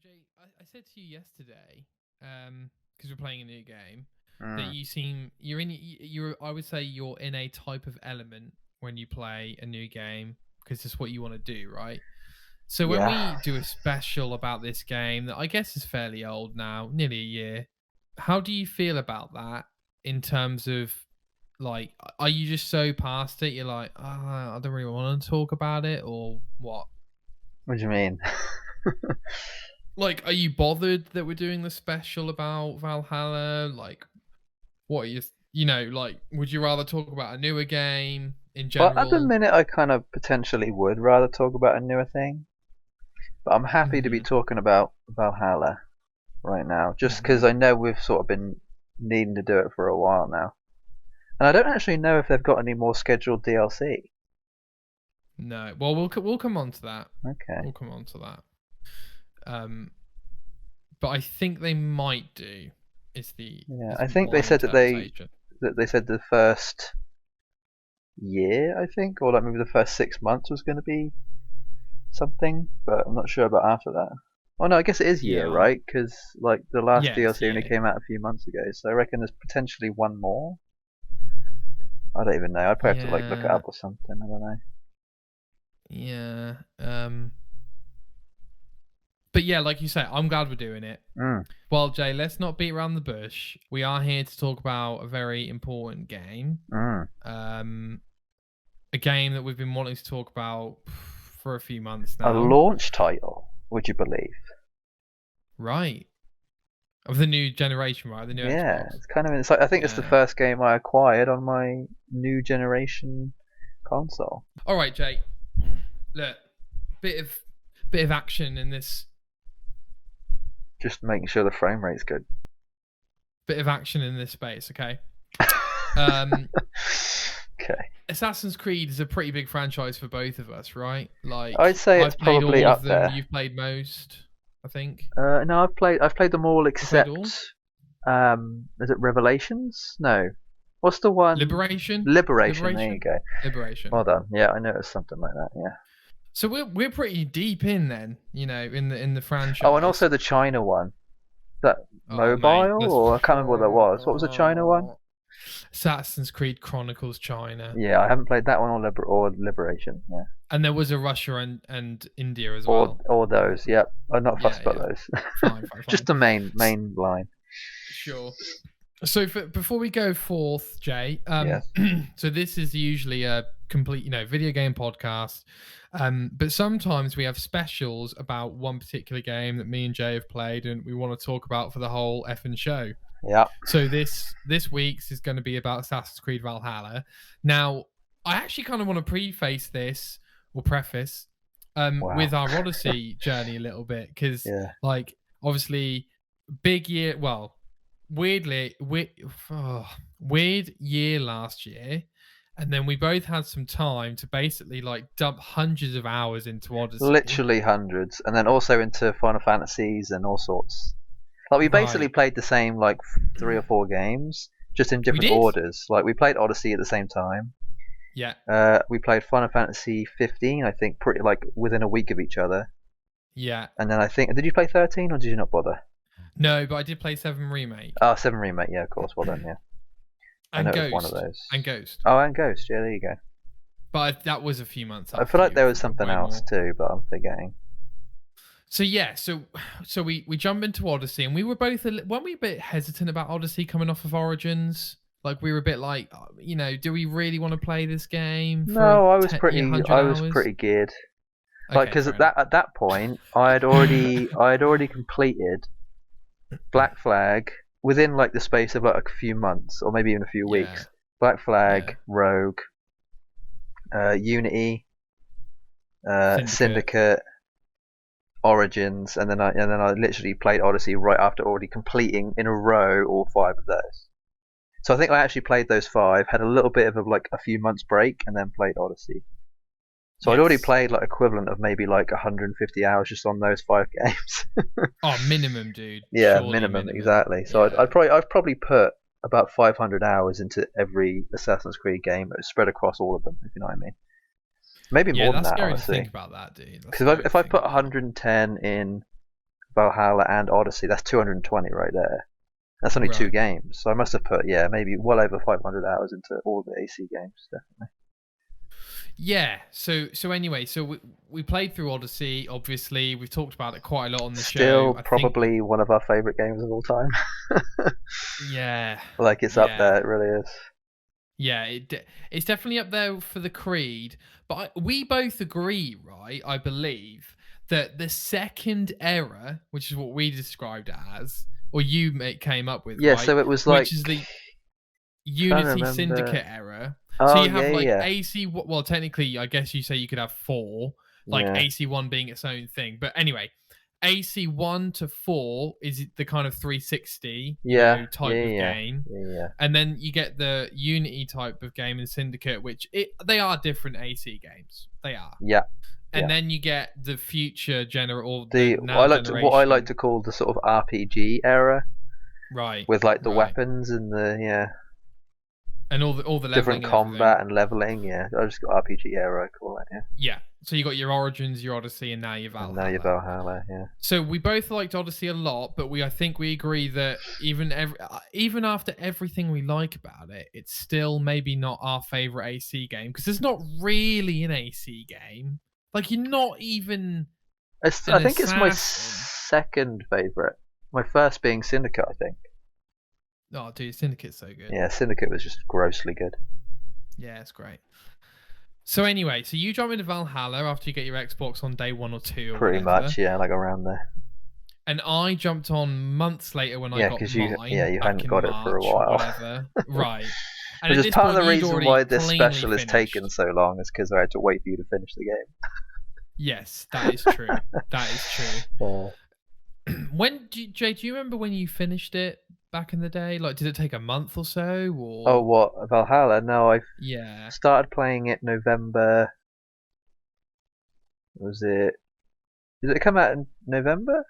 Jay, I said to you yesterday, because we're playing a new game, that I would say you're in a type of element when you play a new game, because it's what you want to do, right? So when we do a special about this game that I guess is fairly old now, nearly a year, how do you feel about that in terms of, like, are you just so past it, you're like, I don't really want to talk about it, or what? What do you mean? Like, are you bothered that we're doing the special about Valhalla? Like, what are you, like, would you rather talk about a newer game in Well, at the general? minute, I kind of potentially would rather talk about a newer thing, but I'm happy to be talking about Valhalla right now, just because I know we've sort of been needing to do it for a while now. And I don't actually know if they've got any more scheduled DLC. No. Well, we'll come on to that. Okay. We'll come on to that. But I think they might do. I think they said that they said the first year, I think, or like maybe the first 6 months was going to be something, but I'm not sure about after that. Oh no, I guess it is year, right? Because like the last DLC only came out a few months ago, so I reckon there's potentially one more. I don't even know. I'd probably have to like look it up or something. I don't know. Yeah. But yeah, like you say, I'm glad we're doing it. Well, Jay, let's not beat around the bush. We are here to talk about a very important game. A game that we've been wanting to talk about for a few months now. A launch title, would you believe? Right. Of the new generation, right? The new Xbox. It's kind of. It's like, I think it's the first game I acquired on my new generation console. All right, Jay. Look, bit of action in this. Just making sure the frame rate's good. Bit of action in this space, okay? Okay. Assassin's Creed is a pretty big franchise for both of us, right? Like, I'd say it's probably up there. You've played most, I think. No, I've played them all except. Is it Revelations? No. What's the one? Liberation. There you go. Liberation. Well done. Yeah, I noticed something like that. Yeah. So we're pretty deep in then, in the franchise. Oh, and also the China one. Is that mobile, or I can't remember what that was. What was the China one? Assassin's Creed Chronicles China. Yeah, I haven't played that one or Liberation. Yeah. And there was a Russia and India as well. Or those. Yep. I'm not fussed about those. Fine. Just the main line. Sure. So before we go forth, Jay, so this is usually a complete, video game podcast, but sometimes we have specials about one particular game that me and Jay have played and we want to talk about for the whole effing show. Yeah. So this week's is going to be about Assassin's Creed Valhalla. Now, I actually kind of want to preface with our Odyssey journey a little bit, because like, obviously, big year. Well, weird year last year, and then we both had some time to basically like dump hundreds of hours into Odyssey. Literally hundreds, and then also into Final Fantasies and all sorts. Like we basically played the same like 3 or 4 games, just in different orders. Like we played Odyssey at the same time. Yeah. We played Final Fantasy 15, I think, pretty like within a week of each other. Yeah. And then I think, did you play 13 or did you not bother? No, but I did play 7 Remake. Oh, 7 Remake, yeah, of course. Well done, yeah. And Ghost. One of those. And Ghost. Oh, and Ghost, yeah, there you go. But that was a few months after. I feel like there was something else too, but I'm forgetting. So yeah, so we jump into Odyssey, and we were both weren't we a bit hesitant about Odyssey coming off of Origins? Like we were a bit like, do we really want to play this game? No, I was pretty geared. Like because at that point, I had already completed Black Flag within like the space of like a few months or maybe even a few weeks. Black Flag, Rogue, Unity, Syndicate, Origins, and then I literally played Odyssey right after already completing in a row all 5 of those. So I think I actually played those 5, had a little bit of a few months break, and then played Odyssey. So I'd already played like equivalent of maybe like 150 hours just on those 5 games. Oh, minimum, dude. Yeah, minimum, exactly. So I've probably put about 500 hours into every Assassin's Creed game, spread across all of them, if you know what I mean. Maybe more than that, honestly. Think about that, dude. Because if I put 110 in Valhalla and Odyssey. That's 220 right there. That's only 2 games, so I must have put maybe well over 500 hours into all the AC games, definitely. Yeah. So anyway, we played through Odyssey. Obviously, we've talked about it quite a lot on the show. Still probably one of our favourite games of all time. Yeah. Like it's up there. It really is. Yeah, it's definitely up there for the Creed. But we both agree, right? I believe that the second era, which is what we described it as, or you came up with, right? So it was like, which is the Unity Syndicate era. Oh, so you have AC. Well, technically, I guess you say you could have 4, like AC1 being its own thing. But anyway, AC1 to 4 is the kind of 360 type of game. And then you get the Unity type of game in Syndicate, which they are different AC games. They are. Yeah. And then you get the future general. What I like to call the sort of RPG era. Right. With like the weapons and the and all the different combat and leveling. I just got RPG era. I call it. Yeah. So you got your Origins, your Odyssey, and now your Valhalla. So we both liked Odyssey a lot, but I think we agree that even after everything we like about it, it's still maybe not our favorite AC game, because it's not really an AC game. Like, you're not even. I think it's my second favorite. My first being Syndicate, I think. Oh, dude, Syndicate's so good. Yeah, Syndicate was just grossly good. Yeah, it's great. So anyway, so you jump into Valhalla after you get your Xbox on day 1 or 2 or Pretty much, like around there. And I jumped on months later when I got mine. You hadn't got it for a while. Right. And which is part of the reason why this special has taken so long, is because I had to wait for you to finish the game. Yes, that is true. That is true. Jay, do you remember when you finished it back in the day? Like, did it take a month or so? Or? Oh, what? Valhalla? No, I started playing it November. Was it? Did it come out in November?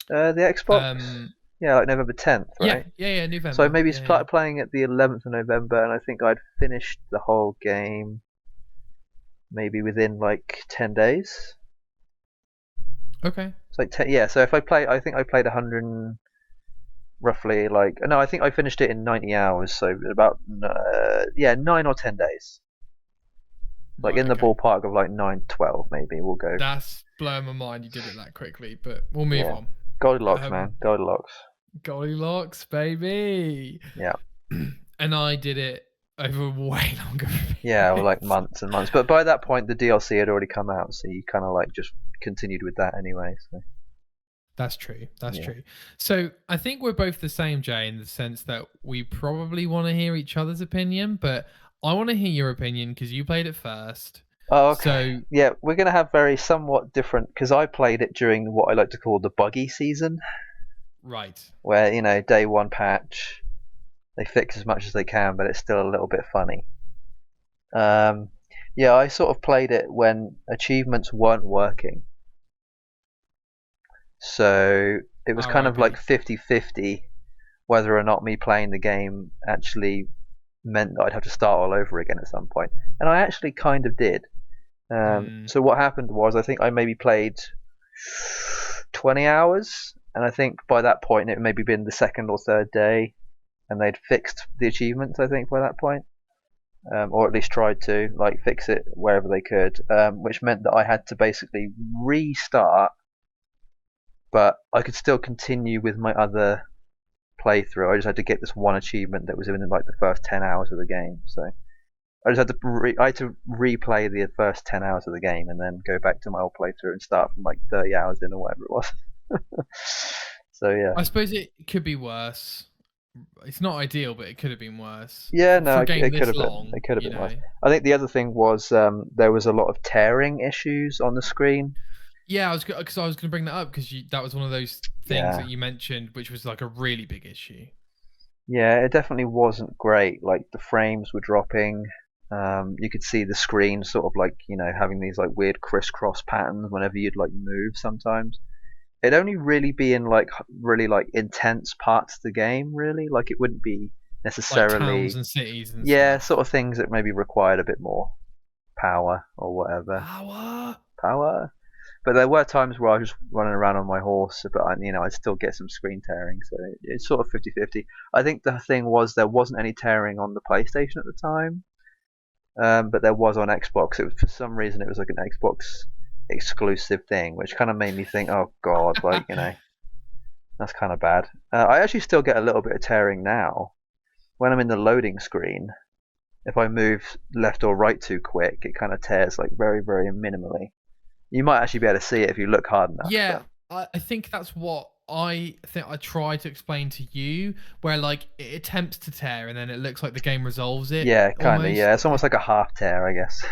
The Xbox? Like November 10th, right? Yeah, November. So I maybe started playing it the 11th of November, and I think I'd finished the whole game maybe within like 10 days. Okay. It's like so if I think I played 100 roughly I think I finished it in 90 hours, so about 9 or 10 days. Like in the ballpark of like 9-12 maybe. We'll go. That's blowing my mind you did it that quickly, but we'll move on. Goldilocks, man. Goldilocks, baby. Yeah. And I did it over way longer. Like months and months. But by that point the DLC had already come out, so you kind of like just continued with that anyway. So. That's true. That's true. So I think we're both the same, Jay, in the sense that we probably want to hear each other's opinion, but I want to hear your opinion because you played it first. Oh, okay. So, we're going to have very somewhat different, because I played it during what I like to call the Buggy season. Right. Where, day 1 patch, they fix as much as they can, but it's still a little bit funny. I sort of played it when achievements weren't working. So it was kind of like 50-50 whether or not me playing the game actually meant that I'd have to start all over again at some point. And I actually kind of did. So what happened was, I think I maybe played 20 hours, and I think by that point it had maybe been the 2nd or 3rd day, and they'd fixed the achievements, I think, by that point. Or at least tried to fix it wherever they could, which meant that I had to basically restart, but I could still continue with my other playthrough. I just had to get this one achievement that was in the first 10 hours of the game. So I just had to replay the first 10 hours of the game and then go back to my old playthrough and start from 30 hours in or whatever it was. So yeah, I suppose it could be worse. It's not ideal, but it could have been worse. Yeah, no, it could have been. It could have been worse. I think the other thing was there was a lot of tearing issues on the screen. Yeah, I was going to bring that up because that was one of those things that you mentioned, which was a really big issue. Yeah, it definitely wasn't great. The frames were dropping. You could see the screen sort of having these weird crisscross patterns whenever you'd move sometimes. It'd only really be in really intense parts of the game, really. It wouldn't be necessarily towns and cities and stuff. Sort of things that maybe required a bit more power or whatever. Power. But there were times where I was just running around on my horse, but I'd still get some screen tearing. So it's sort of 50-50. I think the thing was there wasn't any tearing on the PlayStation at the time, but there was on Xbox. It was, for some reason, it was like an Xbox exclusive thing, which kind of made me think, oh god, that's kind of bad. I actually still get a little bit of tearing now when I'm in the loading screen. If I move left or right too quick, it kind of tears like very, very minimally. You might actually be able to see it if you look hard enough. Yeah, I think that's what I try to explain to you, where like it attempts to tear and then it looks like the game resolves it. Yeah, kind of. Yeah, it's almost like a half tear, I guess.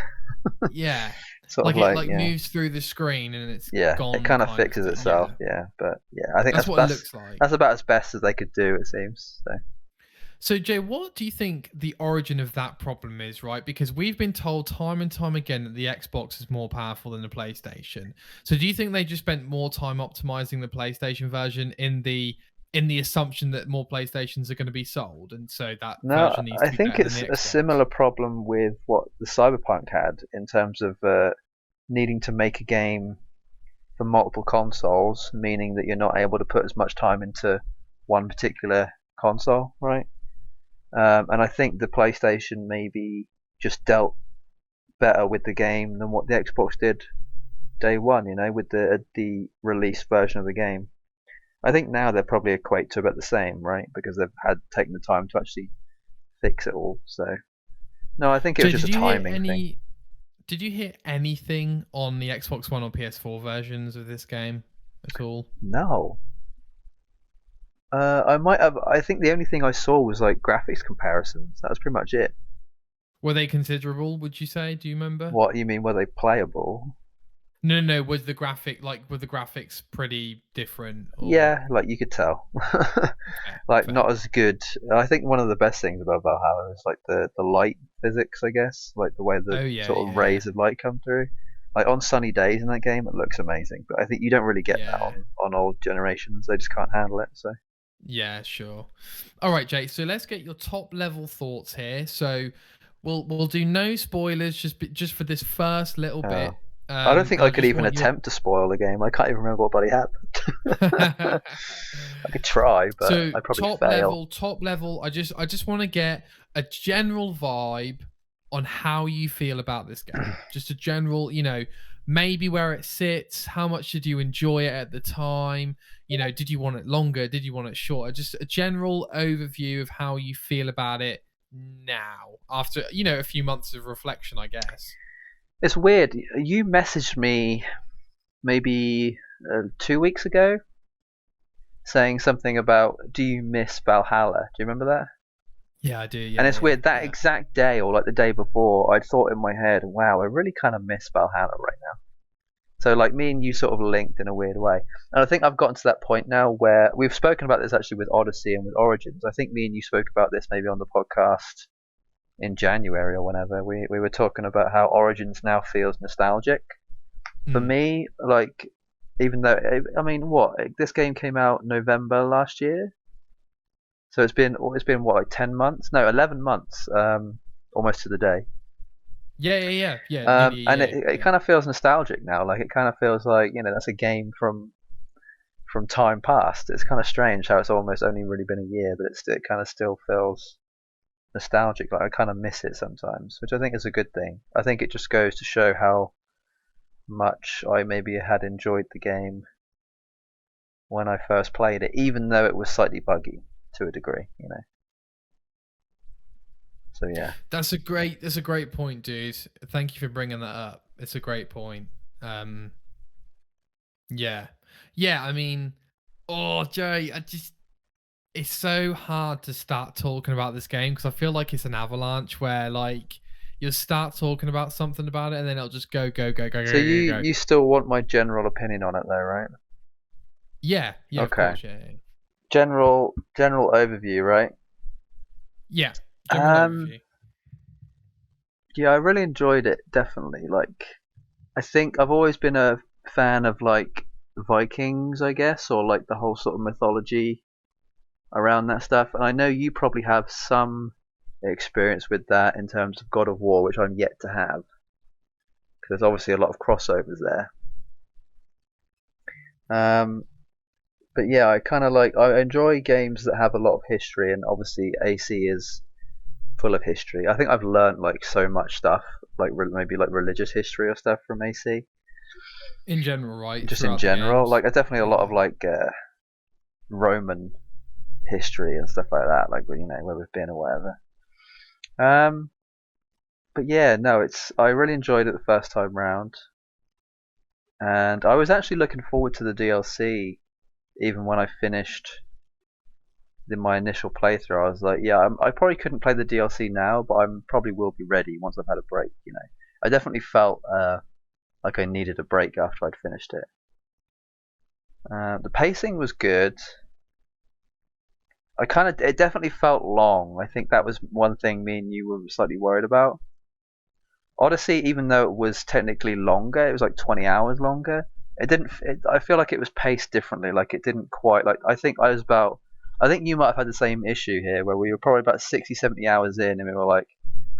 Yeah, sort like of it moves through the screen and it's gone. It kind of fixes itself. Yeah, but yeah, I think that's what it looks like. That's about as best as they could do, it seems. So, Jay, what do you think the origin of that problem is, right? Because we've been told time and time again that the Xbox is more powerful than the PlayStation. So do you think they just spent more time optimizing the PlayStation version in the assumption that more PlayStations are going to be sold, and so that version needs to be I think it's a similar problem with what the Cyberpunk had in terms of needing to make a game for multiple consoles, meaning that you're not able to put as much time into one particular console, right? And I think the PlayStation maybe just dealt better with the game than what the Xbox did day one, with the release version of the game. I think now they probably equate to about the same, right? Because they've taken the time to actually fix it all. So, no, I think it was just a timing thing. Did you hear anything on the Xbox One or PS4 versions of this game at all? No. I might have. I think the only thing I saw was like graphics comparisons. That was pretty much it. Were they considerable? Would you say? Do you remember? What you mean? Were they playable? No. Were the graphics pretty different? Or... Yeah, like you could tell. Like fair. Not as good. I think one of the best things about Valhalla is like the light physics, I guess, like the way the rays of light come through. Like on sunny days in that game, it looks amazing. But I think you don't really get that on old generations. They just can't handle it. So. Yeah, sure. All right, Jake. So let's get your top level thoughts here. So we'll do no spoilers just for this first little bit. I don't think I could even attempt to spoil the game. I can't even remember what bloody happened. I could try, but I probably fail. Top level. I just want to get a general vibe on how you feel about this game. Just a general, maybe where it sits. How much did you enjoy it at the time? Did you want it longer? Did you want it shorter? Just a general overview of how you feel about it now, after a few months of reflection, I guess. It's weird. You messaged me maybe 2 weeks ago saying something about, do you miss Valhalla? Do you remember that? Yeah, I do. Yeah, and it's weird, that exact day or like the day before, I'd thought in my head, wow, I really kind of miss Valhalla right now. So like me and you sort of linked in a weird way. And I think I've gotten to that point now where we've spoken about this actually with Odyssey and with Origins. I think me and you spoke about this maybe on the podcast in January or whenever. We were talking about how Origins now feels nostalgic. For me, like, even though, this game came out November last year. So it's been what, like 10 months? No, 11 months, almost to the day. Yeah. And it kind of feels nostalgic now. Like it kind of feels like that's a game from time past. It's kind of strange how it's almost only really been a year, but it kind of still feels nostalgic. Like I kind of miss it sometimes, which I think is a good thing. I think it just goes to show how much I maybe had enjoyed the game when I first played it, even though it was slightly buggy to a degree, So yeah, that's a great point, dude. Thank you for bringing that up. It's a great point. Yeah. I mean, Jay, it's so hard to start talking about this game because I feel like it's an avalanche where like you'll start talking about something about it and then it'll just go. So you still want my general opinion on it though, right? Yeah. Okay. Of course, yeah. General overview, right? Yeah. Overview. Yeah, I really enjoyed it, definitely. Like, I think I've always been a fan of like Vikings, I guess, or like the whole sort of mythology around that stuff. And I know you probably have some experience with that in terms of God of War, which I'm yet to have. Because there's obviously a lot of crossovers there. But yeah, I enjoy games that have a lot of history, and obviously AC is full of history. I think I've learned like so much stuff, like maybe like religious history or stuff from AC. In general, right? Just in Throughout the general, games. like there's definitely a lot of like Roman history and stuff like that, like where we've been or whatever. But yeah, no, I really enjoyed it the first time round, and I was actually looking forward to the DLC even when I finished my initial playthrough. I was like, yeah, I probably couldn't play the DLC now, but I probably will be ready once I've had a break. I definitely felt like I needed a break after I'd finished it. The pacing was good. It definitely felt long. I think that was one thing me and you were slightly worried about. Odyssey, even though it was technically longer, it was like 20 hours longer. It didn't. I feel like it was paced differently. Like it didn't quite. Like I think you might have had the same issue here, where we were probably about 60, 70 hours in, and we were like,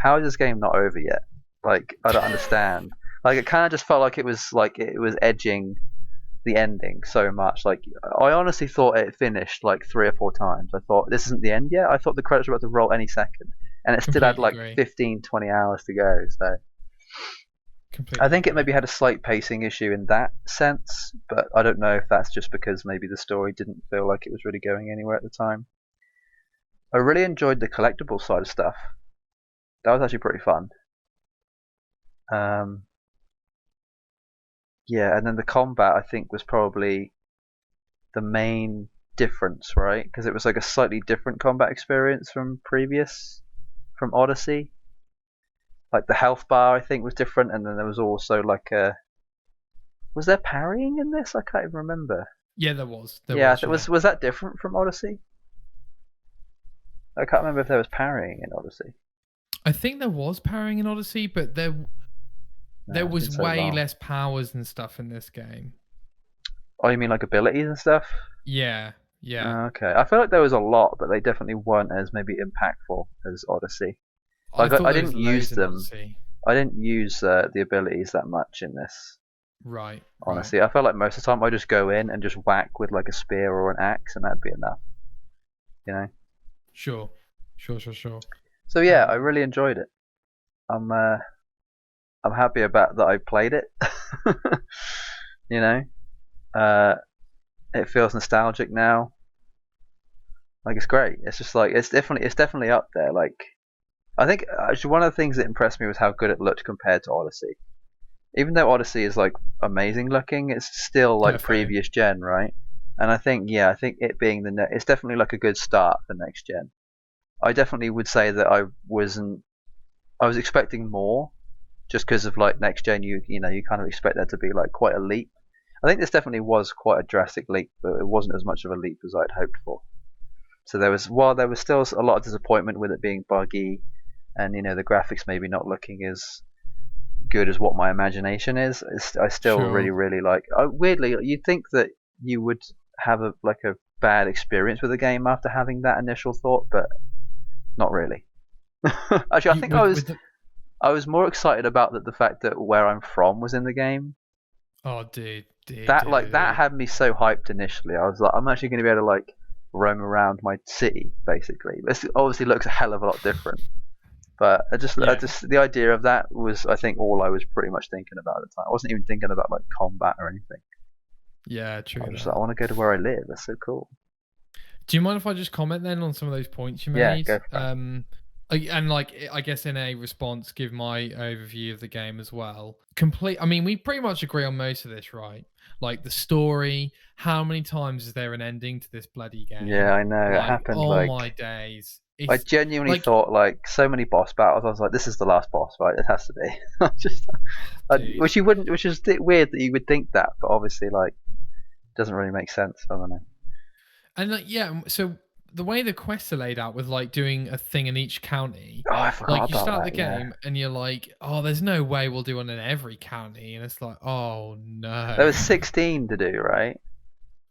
"How is this game not over yet?" Like I don't understand. Like it kind of just felt like it was edging the ending so much. Like I honestly thought it finished like 3 or 4 times. I thought this isn't the end yet. I thought the credits were about to roll any second, and it still had like 15, 20 hours to go. So I think it maybe had a slight pacing issue in that sense, but I don't know if that's just because maybe the story didn't feel like it was really going anywhere at the time. I really enjoyed the collectible side of stuff. That was actually pretty fun. Yeah, and then the combat I think was probably the main difference, right? Because it was like a slightly different combat experience from Odyssey. Like the health bar I think was different, and then there was also like was there parrying in this? I can't even remember. Yeah, there was. Was that different from Odyssey? I can't remember if there was parrying in Odyssey. I think there was parrying in Odyssey, but there was way less powers and stuff in this game. Oh, you mean like abilities and stuff? Yeah. Okay, I feel like there was a lot, but they definitely weren't as maybe impactful as Odyssey. Like I didn't use them. I didn't use the abilities that much in this. Right. Honestly, I felt like most of the time I just go in and just whack with like a spear or an axe, and that'd be enough. You know. Sure. So yeah, I really enjoyed it. I'm happy about that I played it. You know, it feels nostalgic now. Like it's great. It's just like it's definitely up there. Like I think actually one of the things that impressed me was how good it looked compared to Odyssey. Even though Odyssey is like amazing looking, it's still like previous gen, right? And I think it being it's definitely like a good start for next gen. I definitely would say that I was expecting more, just because of like next gen. You kind of expect there to be like quite a leap. I think this definitely was quite a drastic leap, but it wasn't as much of a leap as I'd hoped for. So there was still a lot of disappointment with it being buggy, and the graphics maybe not looking as good as what my imagination is. I still really like. Weirdly, you'd think that you would have a bad experience with the game after having that initial thought, but not really. Actually, I think I was more excited about the fact that where I'm from was in the game. Oh, dude. That had me so hyped initially. I was like, I'm actually going to be able to like roam around my city, basically. It obviously looks a hell of a lot different. But the idea of that was, I think, all I was pretty much thinking about at the time. I wasn't even thinking about like combat or anything. Yeah, true. I was just like, I want to go to where I live. That's so cool. Do you mind if I just comment then on some of those points you made? Yeah, go for it. And I guess in a response, give my overview of the game as well. I mean, we pretty much agree on most of this, right? Like the story. How many times is there an ending to this bloody game? Yeah, I know. It happened. Oh my days! I genuinely thought like so many boss battles. I was like, this is the last boss, right? It has to be. Which is weird that you would think that, but obviously like it doesn't really make sense. I don't know. And so the way the quests are laid out with like doing a thing in each county, I forgot like you start the game and you're like, oh, there's no way we'll do one in every county, and it's like, oh no. There was 16 to do, right?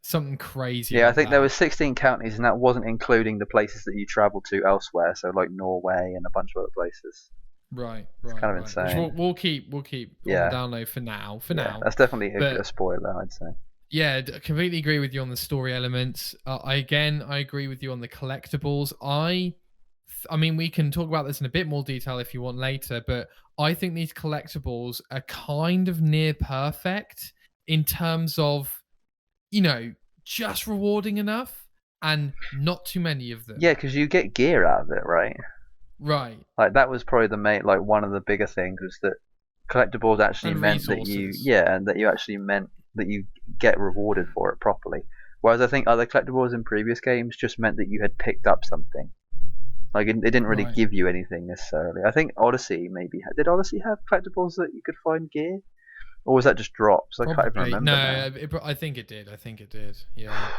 Something crazy. Yeah, I think there was 16 counties, and that wasn't including the places that you travel to elsewhere, so like Norway and a bunch of other places. Right. It's kind of insane. Which we'll keep on the download for now. That's definitely a spoiler, I'd say. Yeah, completely agree with you on the story elements. I agree with you on the collectibles. I mean, we can talk about this in a bit more detail if you want later, but I think these collectibles are kind of near perfect in terms of, just rewarding enough and not too many of them. Yeah, because you get gear out of it, right? Right. Like that was probably the main, like one of the bigger things was that collectibles actually And meant that resources. and that you actually meant that you get rewarded for it properly. Whereas I think other collectibles in previous games just meant that you had picked up something. Like it didn't really Right. give you anything necessarily. I think Odyssey maybe did Odyssey have collectibles that you could find gear, or was that just drops? I can't even Probably. remember No, now. I think it did. I think it did. Yeah.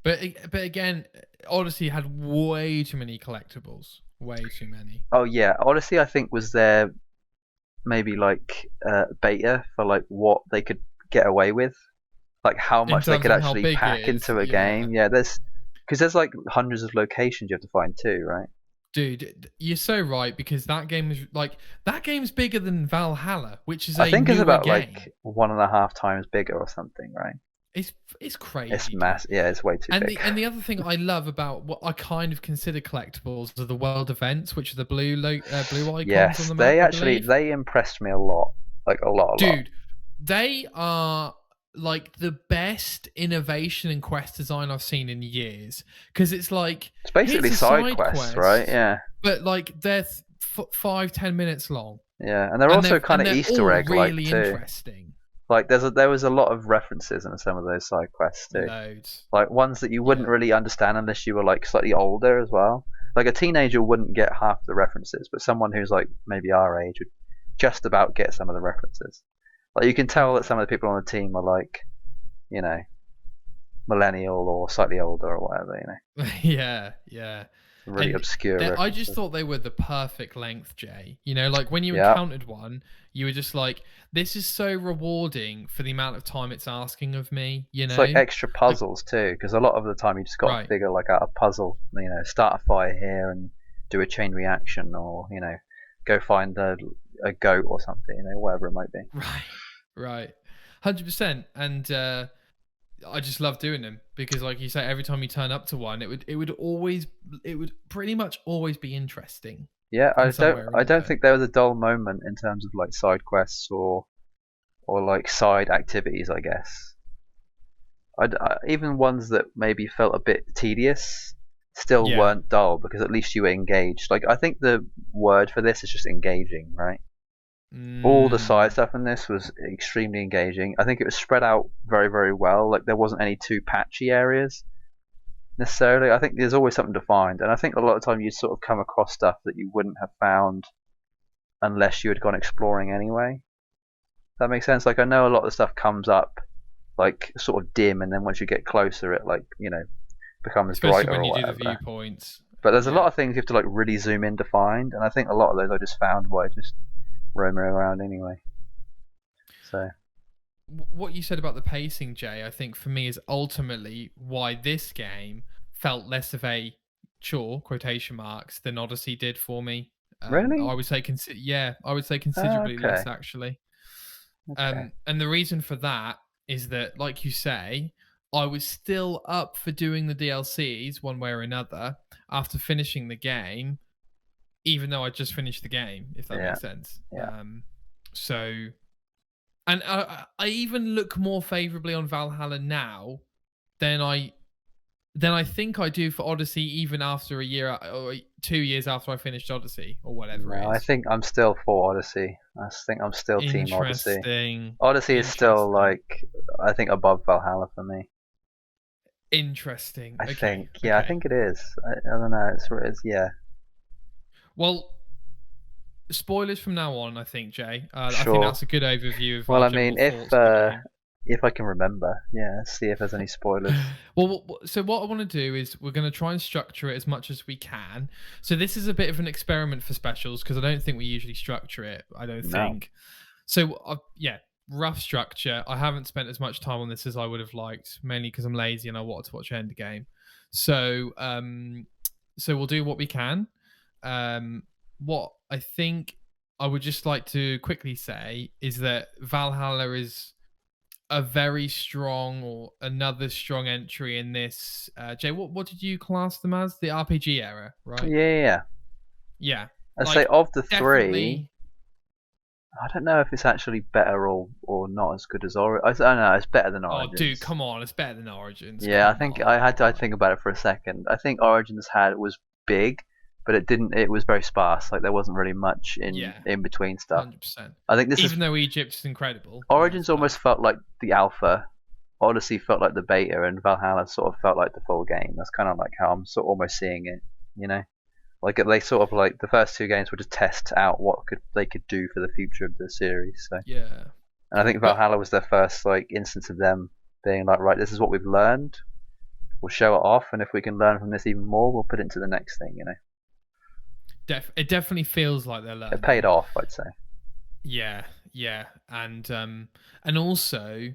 But again, Odyssey had way too many collectibles. Way too many. Oh yeah, Odyssey I think was their maybe like beta for like what they could get away with, like how In much they terms could of how actually big it pack is. into a Yeah. game. Yeah, there's like hundreds of locations you have to find too, right? Dude, you're so right, because that game's bigger than Valhalla, which is I a think it's newer about like game. 1.5 times bigger or something, right? It's It's crazy, dude. mass. Yeah, it's way too And big. the other thing I love about what I kind of consider collectibles are the world events, which are the blue icons on Yes, the map, I believe. they impressed me a lot, like a lot. Dude, they are like the best innovation and quest design I've seen in years. Because it's like, It's here's basically a side side quests, right? quest, Yeah, but like they're 5-10 minutes long, yeah, and they're and also kind of they're Easter all egg like really too. interesting. Like there was a lot of references in some of those side quests too. Loads. Like ones that you wouldn't Yeah. really understand unless you were like slightly older as well. Like a teenager wouldn't get half the references, but someone who's like maybe our age would just about get some of the references. Like you can tell that some of the people on the team are like, you know, millennial or slightly older or whatever, Yeah, yeah. really And obscure I just references. thought they were the perfect length, Jay. Like when you Yeah. encountered one, you were just like, this is so rewarding for the amount of time it's asking of me, It's like extra Like, puzzles too, because a lot of the time you just got to right. figure like out a puzzle, start a fire here and do a chain reaction, or go find a goat or something, whatever it might be. Right. Right. 100%. And I just love doing them because, like you say, every time you turn up to one, it would pretty much always be interesting Yeah, in some way or I don't another. think there was a dull moment in terms of like side quests or like side activities, I guess. Even ones that maybe felt a bit tedious still Yeah. weren't dull because at least you were engaged. Like I think the word for this is just engaging, right? All the side Mm, stuff in this was extremely engaging. I think it was spread out very, very well. Like there wasn't any too patchy areas necessarily. I think there's always something to find, and I think a lot of the time you sort of come across stuff that you wouldn't have found unless you had gone exploring anyway. That makes sense. Like I know a lot of the stuff comes up like sort of dim, and then once you get closer, it like becomes especially brighter when or you do the whatever. viewpoints. But there's a lot Yeah. of things you have to like really zoom in to find, and I think a lot of those I just found by just roaming around anyway. So What you said about the pacing, Jay, I think for me is ultimately why this game felt less of a chore (quotation marks) than Odyssey did for me. really, I would say, I would say considerably less okay, actually. okay, And the reason for that is that, like you say, I was still up for doing the DLCs one way or another after finishing the game, even though I just finished the game, if that yeah, makes sense. yeah. So, and I even look more favorably on Valhalla now than I think I do for Odyssey, even after a year or 2 years after I finished Odyssey or whatever it No, I is. think I'm still for Odyssey. I think I'm still Team Odyssey. Interesting. Odyssey is still Interesting. like I think above Valhalla for me. Interesting. I Okay. think, yeah, I Okay. think it is. I don't know. It's yeah, Well, spoilers from now on, I think, Jay. I think sure. that's a good overview of Well, our I mean, general thoughts of the game. if I can remember, yeah, let's see if there's any spoilers. So what I want to do is we're going to try and structure it as much as we can. So this is a bit of an experiment for specials because I don't think we usually structure it. I don't No. think. So yeah, rough structure. I haven't spent as much time on this as I would have liked, mainly because I'm lazy and I wanted to watch Endgame. So so we'll do what we can. What I think I would just like to quickly say is that Valhalla is a very strong or another strong entry in this. Jay, what did you class them as? The RPG era, right? Yeah. Yeah. I'd say of the three, definitely. I don't know if it's actually better or not as good as Origins. I don't know. It's better than Origins. Oh, dude, come on! It's better than Origins. Yeah, I think I had to think about it for a second. I think Origins was big, but it didn't. It was very sparse. Like there wasn't really much in between stuff. 100%. I think even though Egypt is incredible, Origins almost felt like the alpha. Odyssey felt like the beta, and Valhalla sort of felt like the full game. That's kind of like how I'm sort of almost seeing it. You know. Like they sort of like the first two games were to test out what they could do for the future of the series. So yeah, and I think Valhalla was their first like instance of them being like, right, this is what we've learned. We'll show it off, and if we can learn from this even more, we'll put it into the next thing. You know. It definitely feels like they're learning. It paid off, I'd say. Yeah, and also,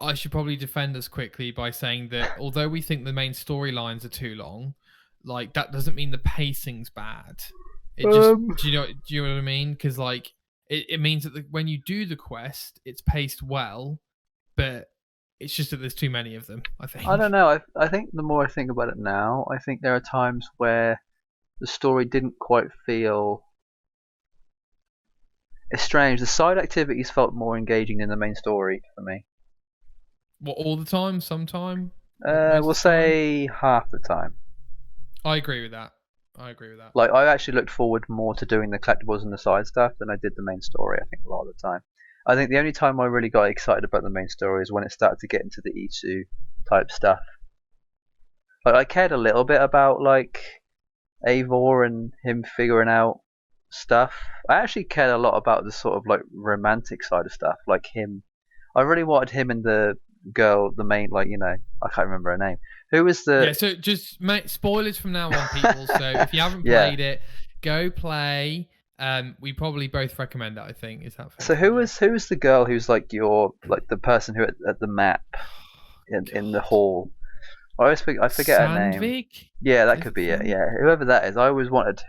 I should probably defend us quickly by saying that although we think the main storylines are too long, like that doesn't mean the pacing's bad. It just do you know what I mean? Because like it means that when you do the quest, it's paced well, but it's just that there's too many of them. I think. I don't know. I think the more I think about it now, I think there are times where the story didn't quite feel. It's strange. The side activities felt more engaging than the main story for me. What, all the time? Sometime? We'll say half the time. I agree with that. Like, I actually looked forward more to doing the collectibles and the side stuff than I did the main story, I think, a lot of the time. I think the only time I really got excited about the main story is when it started to get into the Isu type stuff. Like, I cared a little bit about, like, Eivor and him figuring out stuff. I actually cared a lot about the sort of, like, romantic side of stuff. Like, him. I really wanted him and the girl, the main, like, you know, I can't remember her name. Who was the? Yeah, so just spoilers from now on, people. So if you haven't played it, go play. We probably both recommend it. I think is that fair? So who was the girl who's like the person who at the map in the hall? I forget her name. Yeah, that could be it. Yeah, whoever that is, I always wanted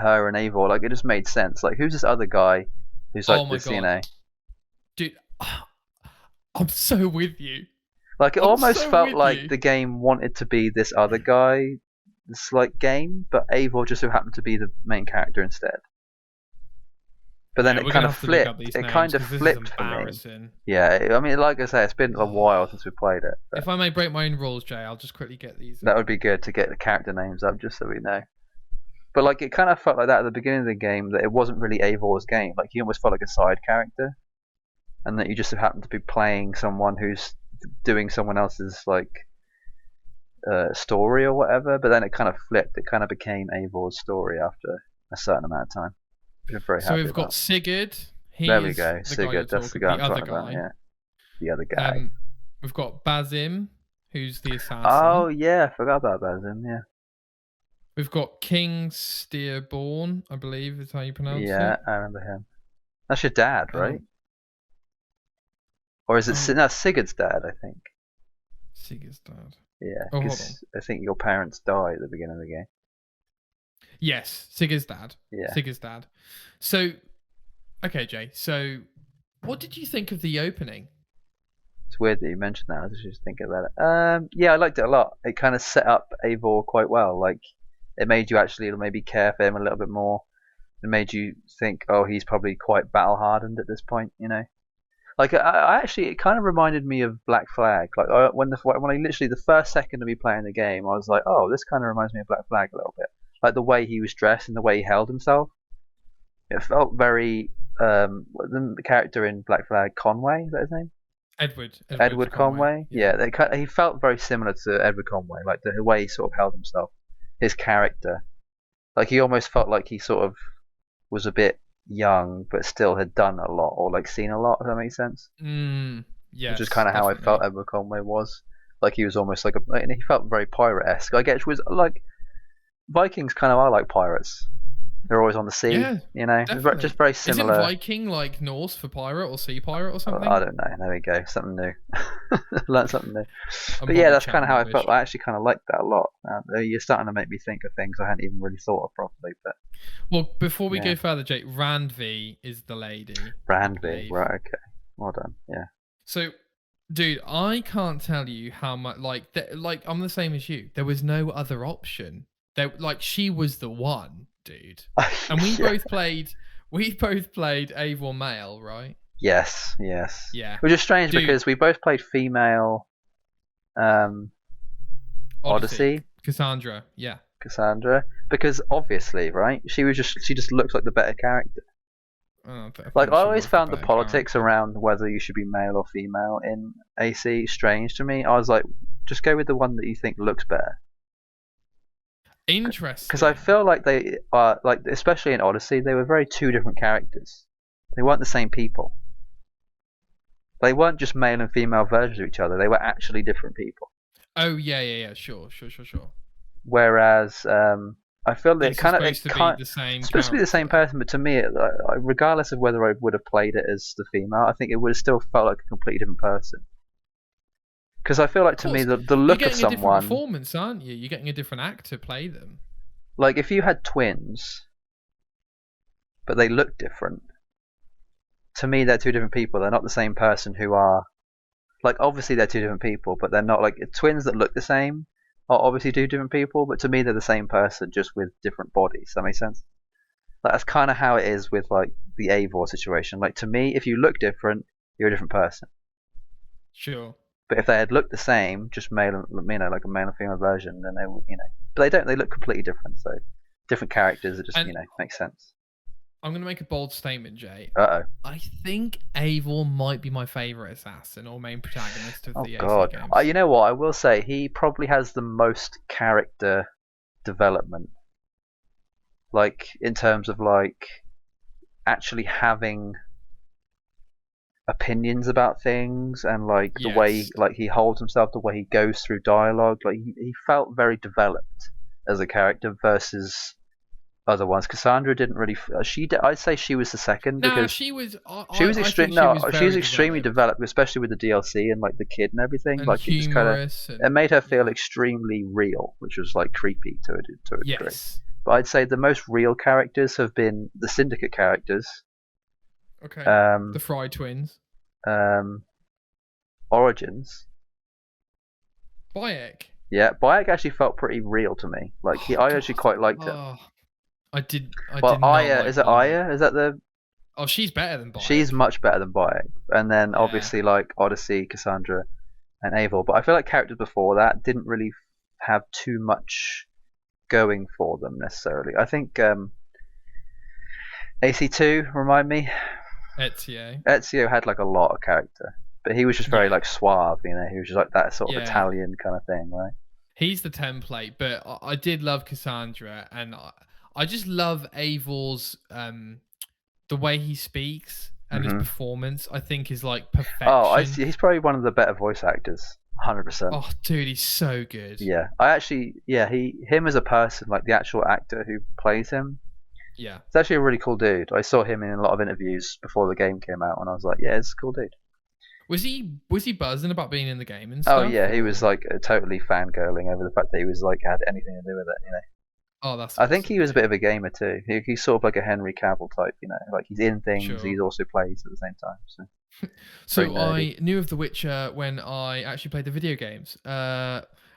her and Eivor. Like it just made sense. Like who's this other guy who's like this? God. You know, dude, I'm so with you. Like it almost felt like the game wanted to be this other guy, this like game, but Eivor just so happened to be the main character instead. But then it kind of flipped. It kind of flipped for me. Yeah, I mean, like I say, it's been a while since we played it. If I may break my own rules, Jay, I'll just quickly get these. That would be good to get the character names up, just so we know. But like, it kind of felt like that at the beginning of the game, that it wasn't really Eivor's game. Like, he almost felt like a side character, and that you just happened to be playing someone who's doing someone else's like story or whatever. But then it kind of flipped. It kind of became Eivor's story after a certain amount of time. So we've got Sigurd. There we go. Sigurd, that's the guy I'm talking about. Yeah, the other guy. We've got Basim, who's the assassin. Oh yeah, I forgot about Basim. Yeah. We've got King Steerborn, I believe is how you pronounce it. Yeah, I remember him. That's your dad, right? Or is it? No, Sigurd's dad, I think. Sigurd's dad. Yeah, because I think your parents died at the beginning of the game. Yes, Sigurd's dad. Yeah. Sigurd's dad. So, okay, Jay. So, what did you think of the opening? It's weird that you mentioned that. I was just thinking about it. Yeah, I liked it a lot. It kind of set up Eivor quite well. Like, it made you actually maybe care for him a little bit more. It made you think, oh, he's probably quite battle hardened at this point, you know. Like, I actually, it kind of reminded me of Black Flag. Like, when I literally the first second of me playing the game, I was like, oh, this kind of reminds me of Black Flag a little bit. Like the way he was dressed and the way he held himself. It felt very the character in Black Flag, Conway, is that his name? Edward Conway. Yeah, he felt very similar to Edward Conway, like the way he sort of held himself, his character. Like he almost felt like he sort of was a bit young, but still had done a lot or like seen a lot. If that makes sense. Yeah. Which is kind of how I felt Edward Conway was. Like he was almost like and he felt very pirate-esque. I guess it was like. Vikings kind of are like pirates. They're always on the sea, you know. Definitely. Just very similar. Isn't Viking like Norse for pirate or sea pirate or something? I don't know. There we go. Something new. Learn something new. But yeah, that's kind of how I felt. I actually kind of liked that a lot. You're starting to make me think of things I hadn't even really thought of properly. But well, before we go further, Jake, Randvi is the lady. Randvi, right? Okay. Well done. Yeah. So Dude, I can't tell you how much. Like, I'm the same as you. There was no other option. She was the one, dude. And we both played. We both played Eivor male, right? Yes. Yeah. Which is strange because we both played female. Odyssey. Cassandra, yeah. Cassandra, because obviously, right? She just looks like the better character. I always found the politics around whether you should be male or female in AC strange to me. I was like, just go with the one that you think looks better. Interesting. Because I feel like they are, like, especially in Odyssey, they were very two different characters. They weren't the same people. They weren't just male and female versions of each other. They were actually different people. Oh yeah. Sure. Whereas I feel that it's supposed to be the same person, but to me, regardless of whether I would have played it as the female, I think it would have still felt like a completely different person. Because I feel like to me, the look of someone, you're getting a different performance, aren't you? You're getting a different actor play them. Like if you had twins, but they look different, to me they're two different people. They're not the same person who are, like, obviously they're two different people, but they're not like twins that look the same. Are obviously two different people, but to me they're the same person, just with different bodies. Does that make sense? Like, that's kind of how it is with like the Eivor situation. Like, to me, if you look different, you're a different person. Sure. But if they had looked the same, just male, like a male and female version, then they would, But they don't. They look completely different. So different characters. It just, makes sense. I'm going to make a bold statement, Jay. Uh-oh. I think Eivor might be my favourite assassin or main protagonist of the AC games. You know what? I will say he probably has the most character development. Like, in terms of, like, actually having opinions about things and, like, the way, like, he holds himself, the way he goes through dialogue. Like, he felt very developed as a character versus other ones. Cassandra didn't really. I'd say she was the second because she was. She was extremely developed, especially with the DLC and like the kid and everything. And like, it just kind of it made her feel extremely real, which was like creepy to a degree. But I'd say the most real characters have been the Syndicate characters. Okay. The Fry twins. Origins. Bayek. Yeah, Bayek actually felt pretty real to me. Like I actually quite liked it. I did. Aya, is it Aya? Is that the? Oh, she's better than Bayek. She's much better than Bayek. And then obviously like Odyssey, Cassandra, and Eivor. But I feel like characters before that didn't really have too much going for them necessarily. I think AC2 remind me. Ezio had like a lot of character, but he was just very like suave. He was just like that sort of Italian kind of thing, right? He's the template, but I did love Cassandra, and I just love Eivor's the way he speaks and his performance. I think is like perfection. Oh, he's probably one of the better voice actors, 100%. Oh, dude, he's so good. Yeah, him as a person, like the actual actor who plays him. Yeah, it's actually a really cool dude. I saw him in a lot of interviews before the game came out, and I was like, yeah, it's a cool dude. Was he buzzing about being in the game and stuff? Oh yeah, he was like totally fangirling over the fact that he was like had anything to do with it, Oh, that's. I think he was a bit of a gamer too. He's sort of like a Henry Cavill type, like he's in things, he also plays at the same time. So I knew of The Witcher when I actually played the video games.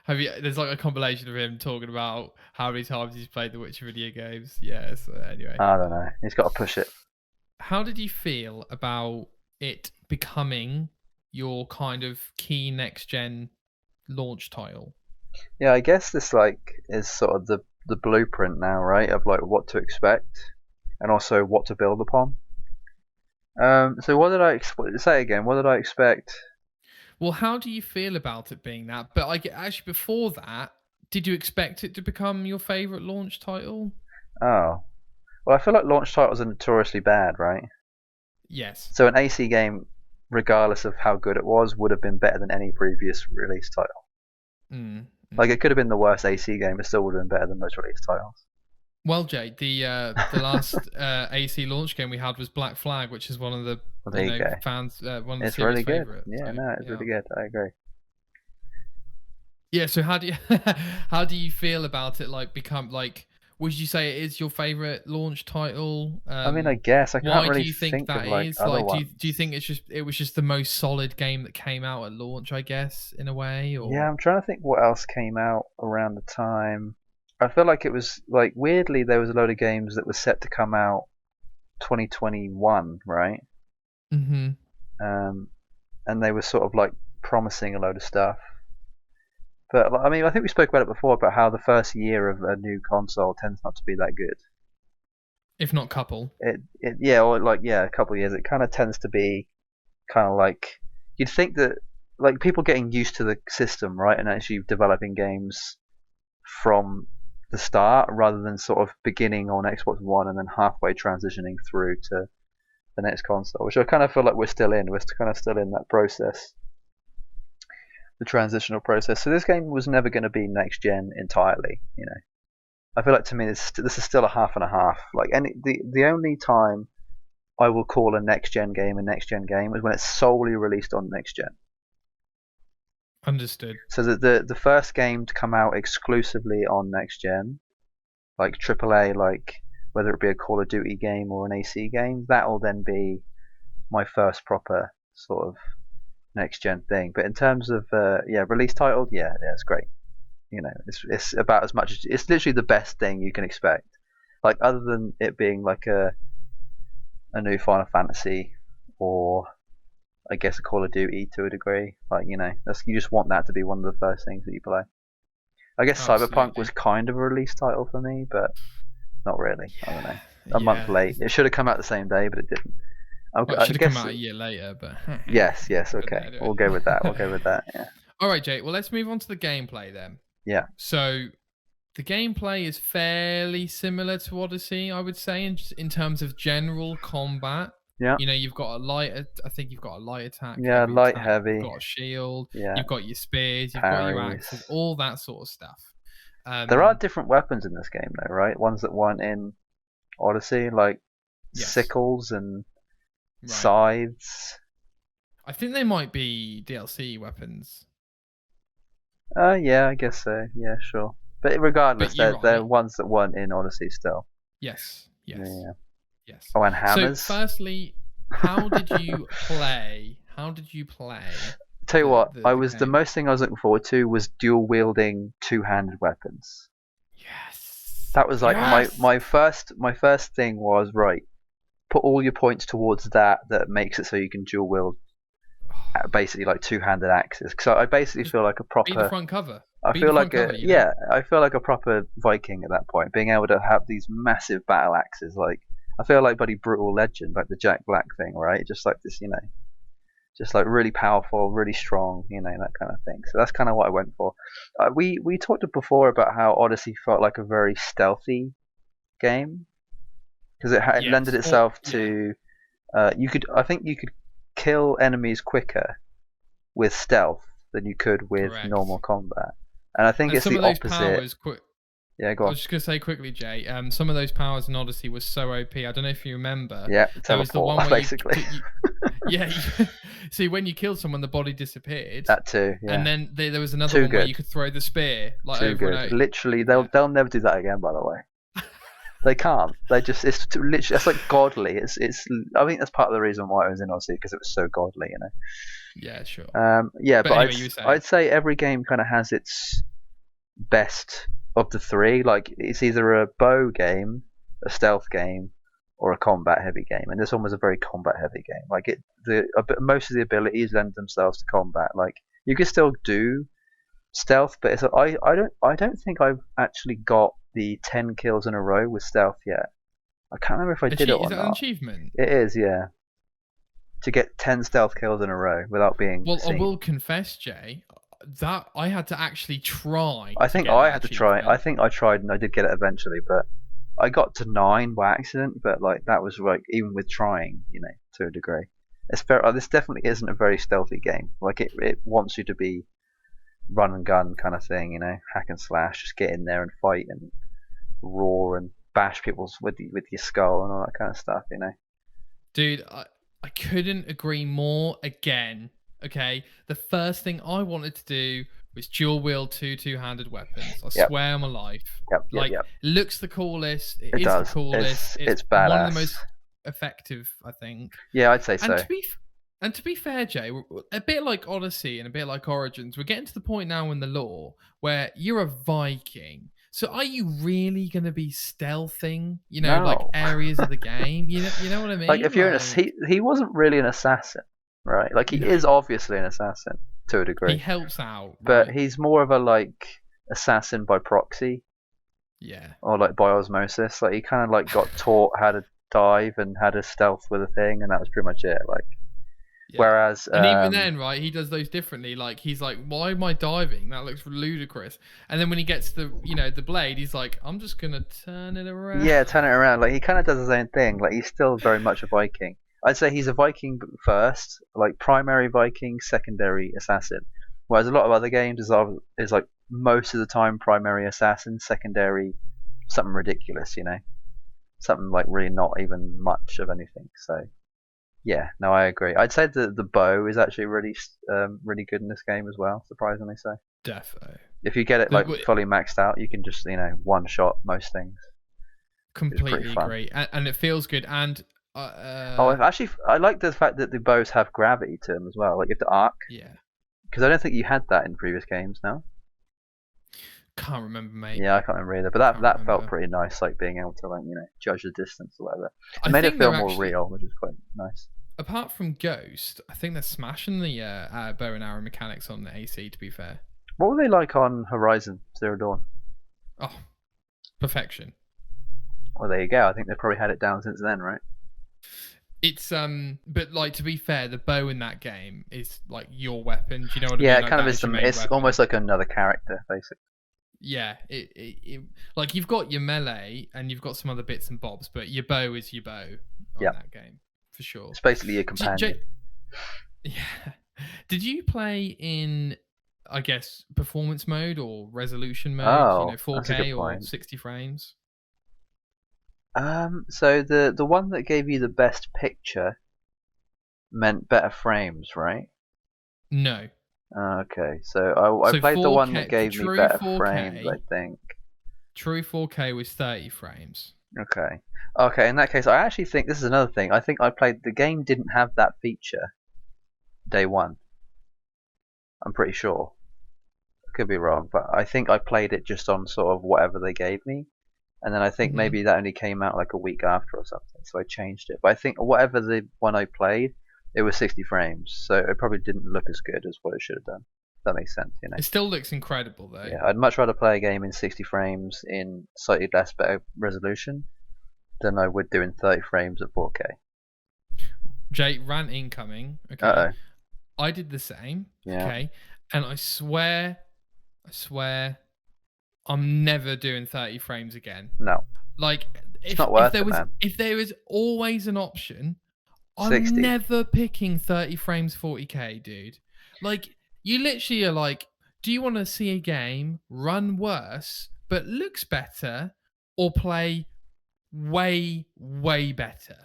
There's like a compilation of him talking about how many times he's played the Witcher video games. Yeah. So anyway, I don't know. He's got to push it. How did you feel about it becoming your kind of key next gen launch title? Yeah, I guess this is sort of the blueprint now, right? Of like what to expect and also what to build upon. So what did I say again? What did I expect? Well, how do you feel about it being that? But actually before that, did you expect it to become your favorite launch title? Oh, well, I feel like launch titles are notoriously bad, right? Yes. So an AC game, regardless of how good it was, would have been better than any previous release title. Like, it could have been the worst AC game, it still would have been better than most release titles. Well, Jay, the last AC launch game we had was Black Flag, which is one of the fans one of the series' favorites. Yeah, it's really good. I agree. Yeah, so how do you feel about it? Like, become like would you say it is your favorite launch title? I mean, I guess I can't Why really do you think that of like is? other Like, ones. do you think it was just the most solid game that came out at launch? I guess in a way. Or Yeah, I'm trying to think what else came out around the time. I feel like it was like weirdly there was a load of games that were set to come out 2021, right? Mm-hmm. And they were sort of like promising a load of stuff. But I mean, I think we spoke about it before about how the first year of a new console tends not to be that good. If not couple. Or like a couple of years. It kind of tends to be kind of like you'd think that like people getting used to the system, right, and actually developing games from the start rather than sort of beginning on Xbox One and then halfway transitioning through to the next console, which I kind of feel like we're still in. We're kind of still in that process, the transitional process. So this game was never going to be next gen entirely, you know. I feel like to me this is still a half and a half. Like the only time I will call a next gen game is when it's solely released on next gen. Understood. So the first game to come out exclusively on next gen, like AAA, like whether it be a Call of Duty game or an AC game, that will then be my first proper sort of next gen thing. But in terms of release title, it's great. You know, it's about as much as it's literally the best thing you can expect. Like other than it being like a new Final Fantasy or I guess a Call of Duty to a degree. Like, you know, you just want that to be one of the first things that you play. I guess Absolutely. Cyberpunk was kind of a release title for me, but not really. I don't know. A month late. It should have come out the same day, but it didn't. It should have come out a year later, but yes, okay. Anyway. We'll go with that. Yeah. All right, Jake. Well, let's move on to the gameplay then. Yeah. So the gameplay is fairly similar to Odyssey, I would say, in terms of general combat. Yeah. You know, you've got I think you've got a light attack. Yeah, light, heavy. You've got a shield. Yeah. You've got your spears. You've got your axes. All that sort of stuff. There are different weapons in this game, though, right? Ones that weren't in Odyssey, like sickles and scythes. I think they might be DLC weapons. Yeah, I guess so. Yeah, sure. But regardless, they're ones that weren't in Odyssey still. Yes. Yeah. Yes. Oh, and hammers. So, firstly, how did you play? Tell you what, the most thing I was looking forward to was dual wielding two-handed weapons. Yes. That was like my first thing was right. Put all your points towards that makes it so you can dual wield, basically like two-handed axes. So I basically feel like a proper. Be the front cover. I feel like a proper Viking at that point, being able to have these massive battle axes. Like I feel like bloody brutal legend, like the Jack Black thing, right? Just like this, you know, just like really powerful, really strong, you know, that kind of thing. So that's kind of what I went for. We talked before about how Odyssey felt like a very stealthy game because it lended itself to I think you could kill enemies quicker with stealth than you could with normal combat. And I think it's the opposite. Yeah, go on. I was just going to say quickly, Jay, some of those powers in Odyssey was so OP. I don't know if you remember. Yeah, there was the one where basically. See, when you killed someone, the body disappeared. That too, yeah. And then there was another one where you could throw the spear. Like, too good. And literally, they'll never do that again, by the way. They can't. It's literally, it's like godly. It's. I think that's part of the reason why it was in Odyssey, because it was so godly, you know. Yeah, sure. But anyway, I'd say every game kind of has its best of the three. Like it's either a bow game, a stealth game, or a combat heavy game. And this one was a very combat heavy game. Like most of the abilities lend themselves to combat. Like you can still do stealth, but I don't think I've actually got the 10 kills in a row with stealth yet. I can't remember if I did it or not. Is that an achievement? It is, yeah. To get 10 stealth kills in a row without being seen. I will confess, Jay, that I had to actually try. I think I had to try. I think I tried and I did get it eventually, but I got to 9 by accident. But like that was like even with trying, you know, to a degree. This definitely isn't a very stealthy game. Like it wants you to be run and gun kind of thing, you know, hack and slash, just get in there and fight and roar and bash people with your skull and all that kind of stuff, you know. Dude, I couldn't agree more again. Okay, the first thing I wanted to do with dual wield two-handed weapons. I Yep. swear on my life. Yep. It looks the coolest. It is does. The coolest. It's badass. One of the most effective, I think. Yeah, I'd say so. And to be fair, Jay, a bit like Odyssey and a bit like Origins, we're getting to the point now in the lore where you're a Viking. So are you really going to be stealthing, like areas of the game? You know what I mean? Like if you're he wasn't really an assassin, right? Like he is obviously an assassin to a degree. He helps out. But he's more of a like assassin by proxy. Yeah. Or like by osmosis. Like he kind of like got taught how to dive and how to stealth with a thing, and that was pretty much it. Like. Yeah. Whereas, and even then, right, he does those differently. Like he's like, "Why am I diving? That looks ludicrous." And then when he gets the blade, he's like, "I'm just gonna turn it around." Yeah, turn it around. Like he kind of does his own thing. Like he's still very much a Viking. I'd say he's a Viking first, like primary Viking, secondary assassin. Whereas a lot of other games is like most of the time primary assassin, secondary something ridiculous, something like really not even much of anything. So. Yeah, no, I agree. I'd say the bow is actually really good in this game as well, surprisingly so. Definitely. If you get it like fully maxed out, you can just one shot most things. Completely agree, and it feels good. And I like the fact that the bows have gravity to them as well. Like you have to arc. Yeah. Because I don't think you had that in previous games. No. Can't remember, mate. Yeah, I can't remember either. But that felt pretty nice, like being able to judge the distance or whatever. It made it feel more real, which is quite nice. Apart from Ghost, I think they're smashing the bow and arrow mechanics on the AC, to be fair. What were they like on Horizon Zero Dawn? Oh, perfection. Well, there you go. I think they've probably had it down since then, right? It's but like to be fair, the bow in that game is like your weapon. Do you know what I mean? Yeah, it kind of is. It's almost like another character, basically. Yeah, it like you've got your melee and you've got some other bits and bobs, but your bow is your bow on that game. For sure. It's basically your companion. Yeah. Did you play in, I guess, performance mode or resolution mode? Oh, 4K or 60 frames? So the one that gave you the best picture meant better frames, right? No. Okay, so I played 4K, the one that gave me better 4K, frames, I think. True 4K was 30 frames. Okay, in that case, I actually think this is another thing. I think the game didn't have that feature day one. I'm pretty sure. I could be wrong, but I think I played it just on sort of whatever they gave me. And then I think maybe that only came out like a week after or something, so I changed it. But I think whatever the one I played, it was 60 frames, so it probably didn't look as good as what it should have done. That makes sense, It still looks incredible, though. Yeah, I'd much rather play a game in 60 frames in slightly less better resolution than I would do in 30 frames at 4K. Jay, rant incoming. Okay. Uh-oh. I did the same. Yeah. Okay. And I swear, I'm never doing 30 frames again. No. Like, it's not worth it, man. If there was always an option, 60. I'm never picking 30 frames 40k, dude. Like, you literally are like, do you want to see a game run worse but looks better, or play way, way better?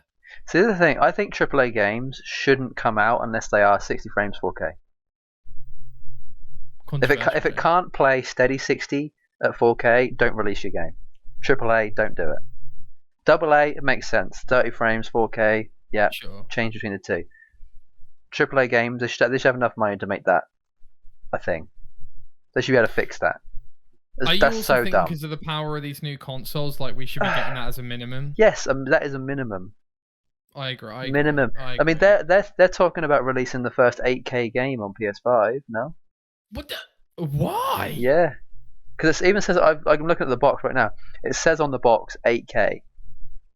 See, the thing, I think AAA games shouldn't come out unless they are 60 frames 4K. If it can't play steady 60 at 4K, don't release your game. AAA, don't do it. AA, it makes sense. 30 frames 4K, yeah, sure. Change between the two. AAA games, they should have enough money to make that a thing. They should be able to fix that. Are you also thinking because of the power of these new consoles, like we should be getting that as a minimum? Yes, that is a minimum. I agree. Minimum. I mean, they're talking about releasing the first 8K game on PS5. No. What? Why? Yeah, because it even says I'm looking at the box right now. It says on the box 8K.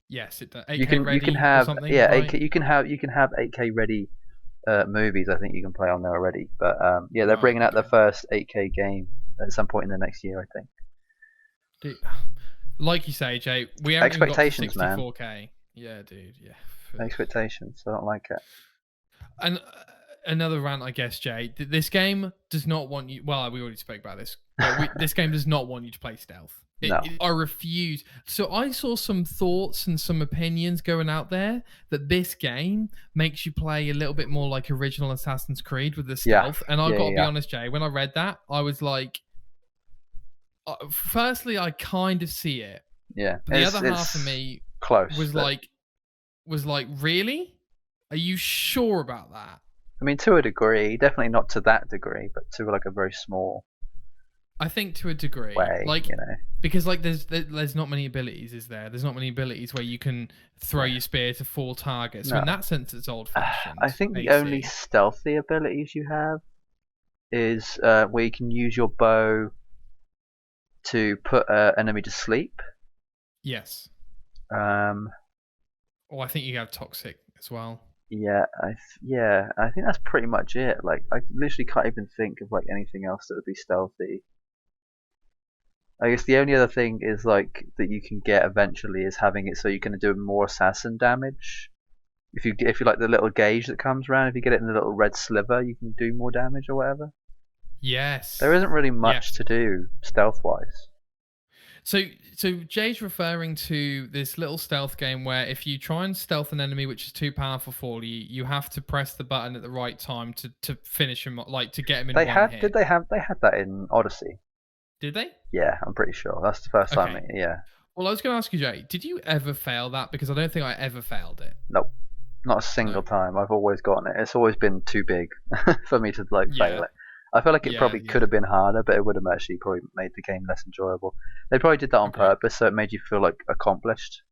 Yes, it does. 8K you can have right? 8K. You can have 8K ready movies. I think you can play on there already. But yeah, they're bringing out the first 8K game at some point in the next year, I think. Dude, like you say, Jay, we haven't expectations, got 64K. Man. Yeah, dude. Yeah. Expectations. I don't like it. And another rant, I guess, Jay. This game does not want you. Well, we already spoke about this. This game does not want you to play stealth. No. I refuse. So I saw some thoughts and some opinions going out there that this game makes you play a little bit more like original Assassin's Creed with the stealth. And I've got to be honest, Jay, when I read that, I was like, firstly, I kind of see it. Yeah. But the other half of me was like, really? Are you sure about that? I mean, to a degree, definitely not to that degree, but to like a very small. I think to a degree, way, because like there's not many abilities, is there? There's not many abilities where you can throw your spear to 4 targets. So in that sense, it's old-fashioned. I think the only stealthy abilities you have is where you can use your bow to put an enemy to sleep. Yes. I think you have toxic as well. Yeah, I think that's pretty much it. Like, I literally can't even think of like anything else that would be stealthy. I guess the only other thing is like that you can get eventually is having it so you can do more assassin damage. If you like the little gauge that comes around, if you get it in the little red sliver, you can do more damage or whatever. Yes. There isn't really much to do stealth wise. So Jay's referring to this little stealth game where if you try and stealth an enemy which is too powerful for you, you have to press the button at the right time to finish him, like to get him in one hit. They had that in Odyssey. Did they? Yeah, I'm pretty sure. That's the first time. Yeah. Well, I was going to ask you, Jay, did you ever fail that? Because I don't think I ever failed it. Nope. Not a single time. I've always gotten it. It's always been too big for me to fail it. I feel like it probably could have been harder, but it would have actually probably made the game less enjoyable. They probably did that on purpose, so it made you feel like accomplished,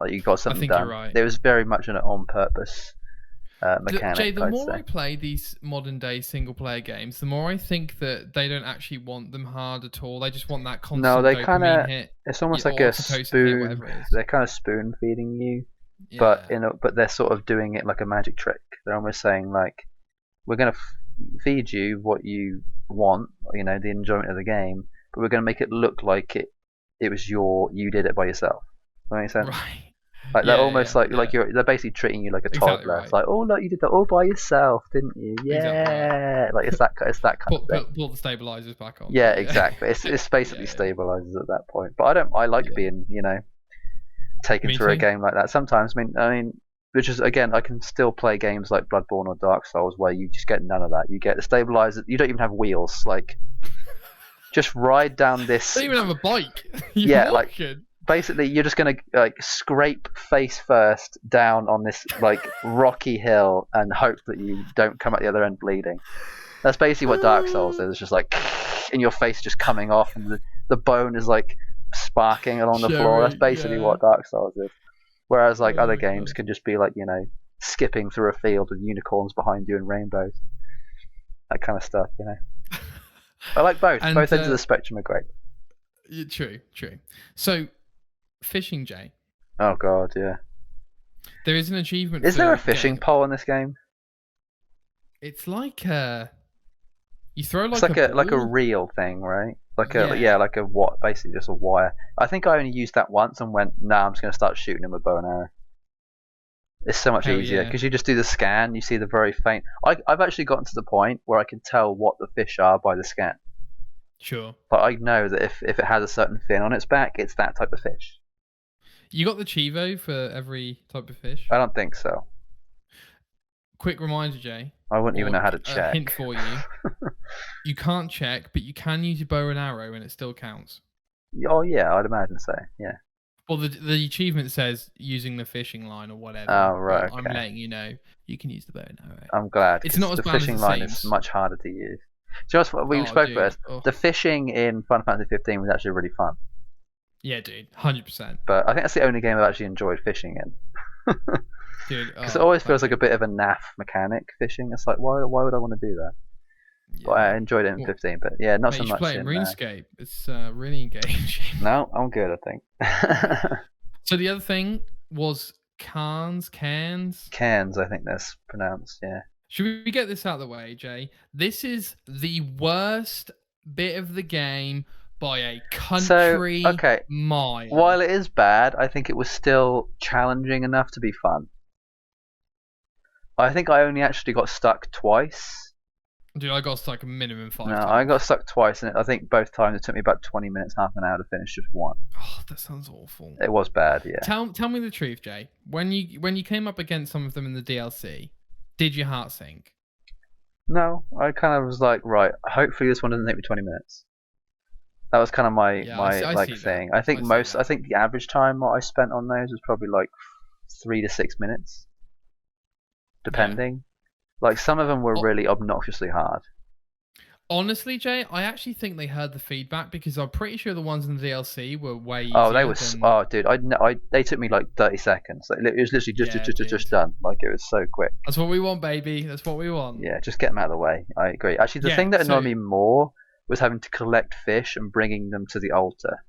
like you got something done. You're right. It was very much an on purpose mechanic. Jay, the more I play these modern day single player games, the more I think that they don't actually want them hard at all. They just want that constant dopamine hit. It's almost like a spoon. They're kind of spoon feeding you, but they're sort of doing it like a magic trick. They're almost saying like, we're gonna feed you what you want, the enjoyment of the game, but we're going to make it look like it was you did it by yourself. Does that make sense? Right. Like they're almost like they're basically treating you like a toddler. Exactly right. It's like, oh look, you did that all by yourself, didn't you? Yeah. Exactly. Like it's that kind of thing. Pull the stabilizers back on. Yeah, exactly. It's basically stabilizers at that point. But I like being taken through a game like that. Sometimes I mean. Which is, again, I can still play games like Bloodborne or Dark Souls where you just get none of that. You get the stabilizer. You don't even have wheels. Like, just ride down this. You don't even have a bike. Basically, you're just gonna scrape face first down on this rocky hill and hope that you don't come at the other end bleeding. That's basically what Dark Souls is. It's just like, and your face just coming off, and the bone is like sparking along the floor. That's basically what Dark Souls is. Whereas other games can just be like, skipping through a field with unicorns behind you and rainbows. That kind of stuff, I like both. Both ends of the spectrum are great. True. So, fishing, Jay. Oh god, yeah. There is an achievement. Is there a fishing pole in this game? It's like you throw it's like a reel thing, right? Basically just a wire. I think I only used that once and went, nah, I'm just going to start shooting him with bow and arrow. It's so much easier because you just do the scan, you see the very faint. I've actually gotten to the point where I can tell what the fish are by the scan. Sure. But I know that if it has a certain fin on its back, it's that type of fish. You got the Chivo for every type of fish? I don't think so. Quick reminder, Jay. I wouldn't even know how to check. A hint for you. You can't check, but you can use your bow and arrow and it still counts. Oh, yeah, I'd imagine so, yeah. Well, the achievement says using the fishing line or whatever. Oh, right, okay. I'm letting you know you can use the bow and arrow. I'm glad. It's not as the bad fishing as it line seems. is much harder to use. Just what we spoke about. The fishing in Final Fantasy 15 was actually really fun. Yeah, dude, 100%. But I think that's the only game I've actually enjoyed fishing in. Dude, because it always feels like a bit of a naff mechanic, fishing. It's like, why would I want to do that? Yeah. But I enjoyed it in 15, but yeah, not so much. Play in RuneScape. It's really engaging. No, I'm good, I think. So the other thing was cans. Cans, I think that's pronounced, yeah. Should we get this out of the way, Jay? This is the worst bit of the game by a country mile. While it is bad, I think it was still challenging enough to be fun. I think I only actually got stuck twice. Dude, I got stuck a minimum 5 No, times. I got stuck twice, and I think both times it took me about 20 minutes, half an hour to finish just one. Oh, that sounds awful. It was bad, yeah. Tell me the truth, Jay. When you came up against some of them in the DLC, did your heart sink? No, I kind of was like, right, hopefully this one doesn't take me 20 minutes. That was kind of my thing. I think the average time what I spent on those was probably like 3 to 6 minutes, depending. Yeah. Like some of them were really obnoxiously hard. Honestly, Jay, I actually think they heard the feedback because I'm pretty sure the ones in the DLC were way easier. Oh, they were. Oh, dude, they took me like 30 seconds. It was literally just done. Like it was so quick. That's what we want, baby. That's what we want. Yeah, just get them out of the way. I agree. Actually, the thing that annoyed me more was having to collect fish and bringing them to the altar.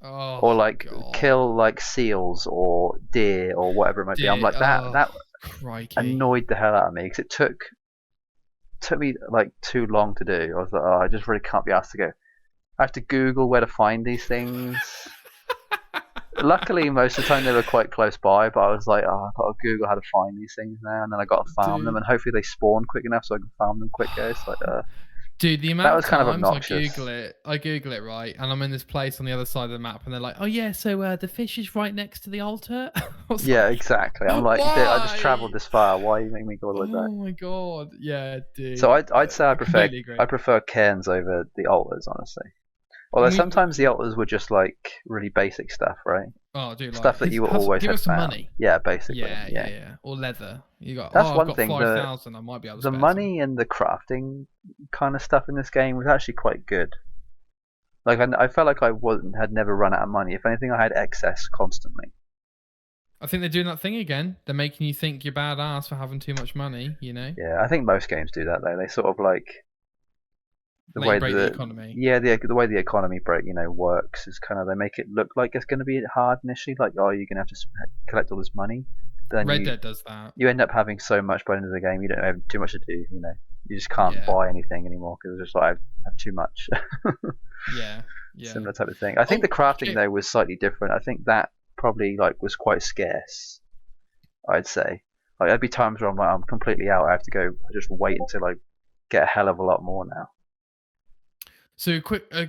Oh, or like God. Kill like seals or deer or whatever it might be. I'm like that crikey. Annoyed the hell out of me because it took me like too long to do. I was like, oh, I just really can't be asked to go. I have to Google where to find these things. Luckily, most of the time they were quite close by, but I was like, oh, I've got to Google how to find these things now, and then I got to farm them, and hopefully they spawn quick enough so I can farm them quicker. It's like, dude, the amount of times kind I Google it, right, and I'm in this place on the other side of the map, and they're like, oh yeah, so the fish is right next to the altar. Yeah, exactly. I'm like, I just travelled this far. Why are you making me go like that? Oh my god, yeah, dude. So I'd say I prefer cairns over the altars, honestly. Although sometimes the altars were just like really basic stuff, right? Oh, dude, stuff that you always give had us some found. money. Yeah, basically. Yeah. Or leather. You got. That's one I've got thing. 5,000. I might be able to. The money and the crafting kind of stuff in this game was actually quite good. Like I felt like I had never run out of money. If anything, I had excess constantly. I think they're doing that thing again. They're making you think you're badass for having too much money. You know. Yeah, I think most games do that though. They sort of like. The way the economy. Yeah, the way the economy works is kind of they make it look like it's going to be hard initially, like you're going to have to collect all this money. Then Red Dead does that. You end up having so much by the end of the game, you don't have too much to do. You just can't buy anything anymore because it's just like I have too much. Yeah. Similar type of thing. I think the crafting though was slightly different. I think that probably was quite scarce. I'd say there'd be times where I'm like I'm completely out. I have to go just wait until I get a hell of a lot more now. So a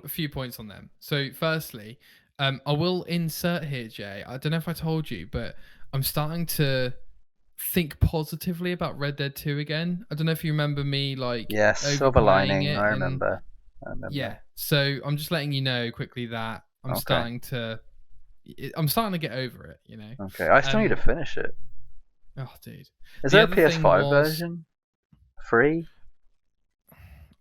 few points on them. So firstly, I will insert here, Jay. I don't know if I told you, but I'm starting to think positively about Red Dead 2 again. I don't know if you remember me Silver Lining. I remember. Yeah. So I'm just letting you know quickly that I'm starting to get over it. You know. Okay. I still need to finish it. Oh, dude. Is there a PS5 version? Free?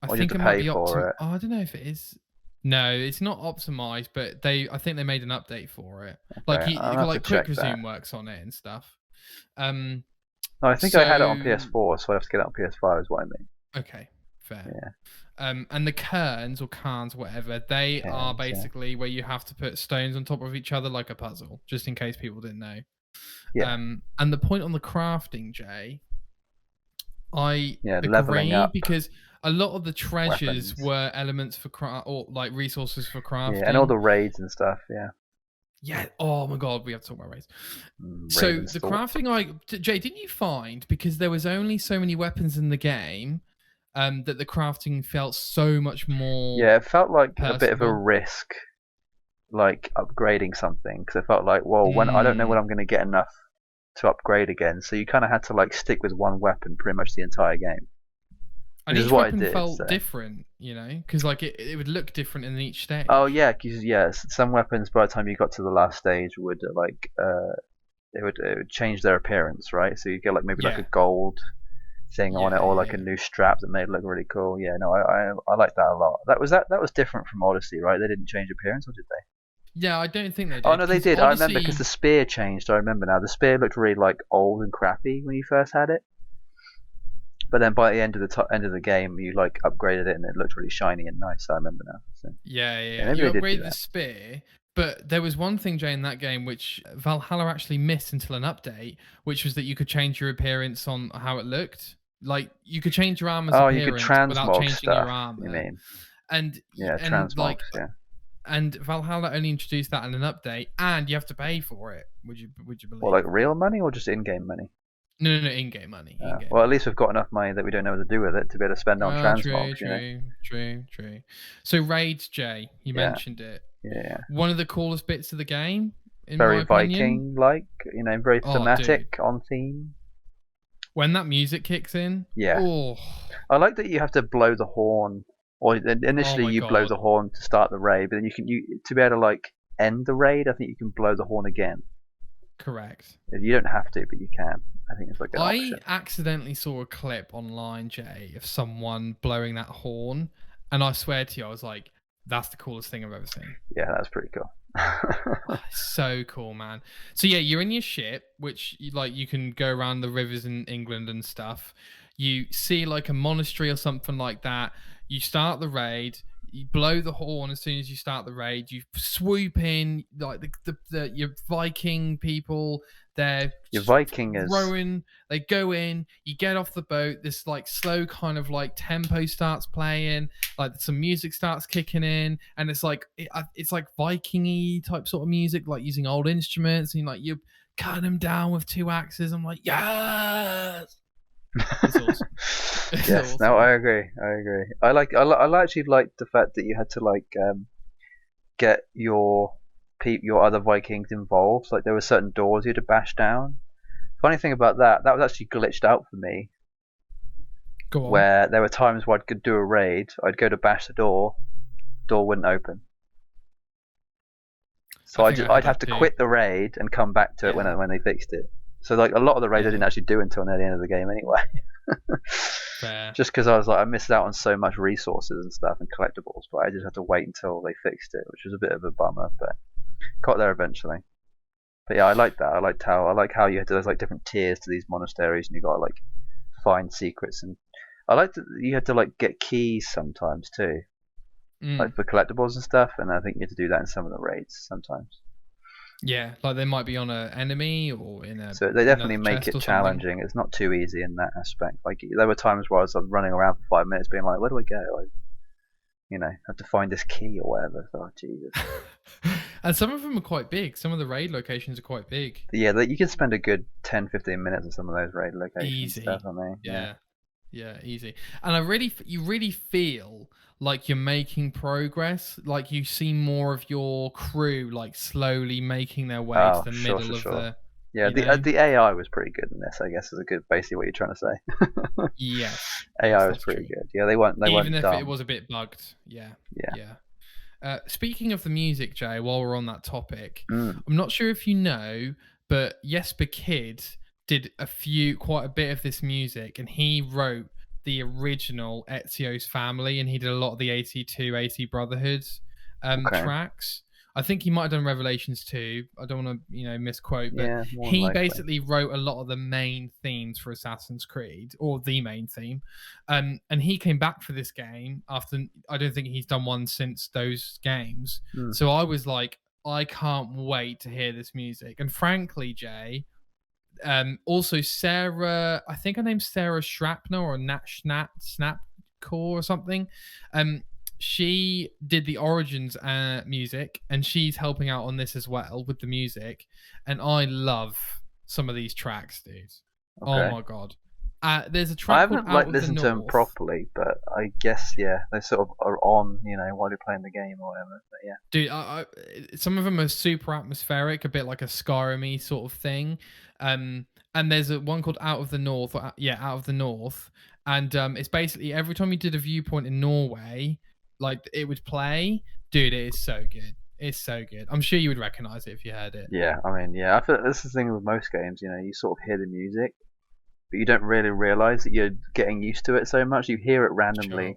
I think it might be optimized. Oh, I don't know if it is. No, it's not optimized, but I think they made an update for it. Okay, like quick resume works on it and stuff. No, I think I had it on PS4, so I have to get it on PS5 is what I mean. Okay, fair. Yeah. And the cairns or cairns, whatever, they are basically where you have to put stones on top of each other like a puzzle, just in case people didn't know. Yeah. And the point on the crafting, Jay, I agree because a lot of the treasures were elements for resources for crafting. Yeah, and all the raids and stuff. Yeah. Yeah. Oh my god, we have to talk about raids. So the crafting, Jay, didn't you find because there was only so many weapons in the game, that the crafting felt so much more. Yeah, it felt like a bit of a risk, like upgrading something because it felt like, when I don't know when I'm going to get enough to upgrade again, so you kind of had to stick with one weapon pretty much the entire game. And each weapon felt different, because it would look different in each stage. Oh yeah, because some weapons by the time you got to the last stage would it would change their appearance, right? So you get maybe a gold thing on it or a new strap that made it look really cool. Yeah, no, I like that a lot. That was different from Odyssey, right? They didn't change appearance, or did they? Yeah, I don't think they did. Oh no, they did. I remember because the spear changed. I remember now. The spear looked really old and crappy when you first had it. But then by the end of the game, you upgraded it and it looked really shiny and nice. I remember now. So, yeah. You upgraded the spear, but there was one thing, Jay, in that game which Valhalla actually missed until an update, which was that you could change your appearance on how it looked. You could change your armor's appearance without changing your armor. You mean? And transmog. And Valhalla only introduced that in an update, and you have to pay for it. Would you believe? Well, real money or just in-game money? No, in-game money. In-game Well, at money. least we've got enough money that we don't know what to do with it to be able to spend it on transmogs. True. So raids, Jay, you mentioned it. Yeah. One of the coolest bits of the game, in Very my opinion. Viking-like, very thematic, dude. on theme. When that music kicks in, Yeah. oh, I like that you have to blow the horn, or initially you blow the horn to start the raid, but then to be able to like end the raid, I think you can blow the horn again. Correct. You don't have to, but you can. I think it's like an option. I accidentally saw a clip online, Jay, of someone blowing that horn, and I swear to you, I was like, that's the coolest thing I've ever seen. Yeah, that's pretty cool. So cool, man. So yeah, you're in your ship, which you can go around the rivers in England and stuff. You see like a monastery or something like that. You start the raid. You blow the horn as soon as you start the raid. You swoop in like your Viking people. They're your Viking rowing. They go in. You get off the boat. This like slow kind of like tempo starts playing. Like some music starts kicking in, and it's like Viking-y type sort of music, like using old instruments, and you cut them down with 2 axes. I'm like, yes. It's awesome. Yes, awesome. No, I agree. I actually like the fact that you had to like get your other Vikings involved. Like there were certain doors you had to bash down. Funny thing about that was actually glitched out for me. Go on. Where there were times where I'd do a raid, I'd go to bash the door wouldn't open. So I'd have to quit the raid and come back to it when they fixed it. So like a lot of the raids I didn't actually do until near the end of the game anyway. Fair. Just because I was like I missed out on so much resources and stuff and collectibles, but I just had to wait until they fixed it, which was a bit of a bummer, but got there eventually. But yeah, I like that. I like how you had to, there's like different tiers to these monasteries, and you got to like find secrets, and I liked that you had to like get keys sometimes too, like for collectibles and stuff, and I think you had to do that in some of the raids sometimes. Yeah, like they might be on an enemy or in a. So they definitely make it challenging. It's not too easy in that aspect. Like there were times where I was running around for 5 minutes, being like, "Where do I go?" Have to find this key or whatever. Oh Jesus! And some of them are quite big. Some of the raid locations are quite big. Yeah, you can spend a good 10-15 minutes on some of those raid locations. Easy. Stuff, aren't they? Yeah, easy. And you really feel like you're making progress. Like you see more of your crew like slowly making their way to the middle of the. Yeah, the AI was pretty good in this. I guess is basically what you're trying to say. Yes. AI was pretty good. Yeah, they weren't even if dumb. it was a bit bugged. Yeah. Speaking of the music, Jay, while we're on that topic, I'm not sure if you know, but Jesper Kid did quite a bit of this music, and he wrote the original Ezio's Family, and he did a lot of the 82 80 Brotherhoods tracks. I think he might have done Revelations too. I don't want to, misquote, but he basically wrote a lot of the main themes for Assassin's Creed, or the main theme. And he came back for this game after, I don't think he's done one since those games. So I was like, I can't wait to hear this music. And frankly, Jay, also Sarah, I think her name's Sarah Shrapner or Snapcore or something. She did the Origins music, and she's helping out on this as well with the music. And I love some of these tracks, dude. Okay. Oh my god. There's a track I haven't listened to them properly, but I guess they sort of are on, while you're playing the game or whatever. But yeah, dude, some of them are super atmospheric, a bit like a Skyrim-y sort of thing. And there's one called Out of the North, Out of the North, and it's basically every time you did a viewpoint in Norway, like it would play. Dude, it is so good. It's so good. I'm sure you would recognize it if you heard it. Yeah, I mean, I feel this is the thing with most games. You sort of hear the music, but you don't really realize that you're getting used to it so much. You hear it randomly,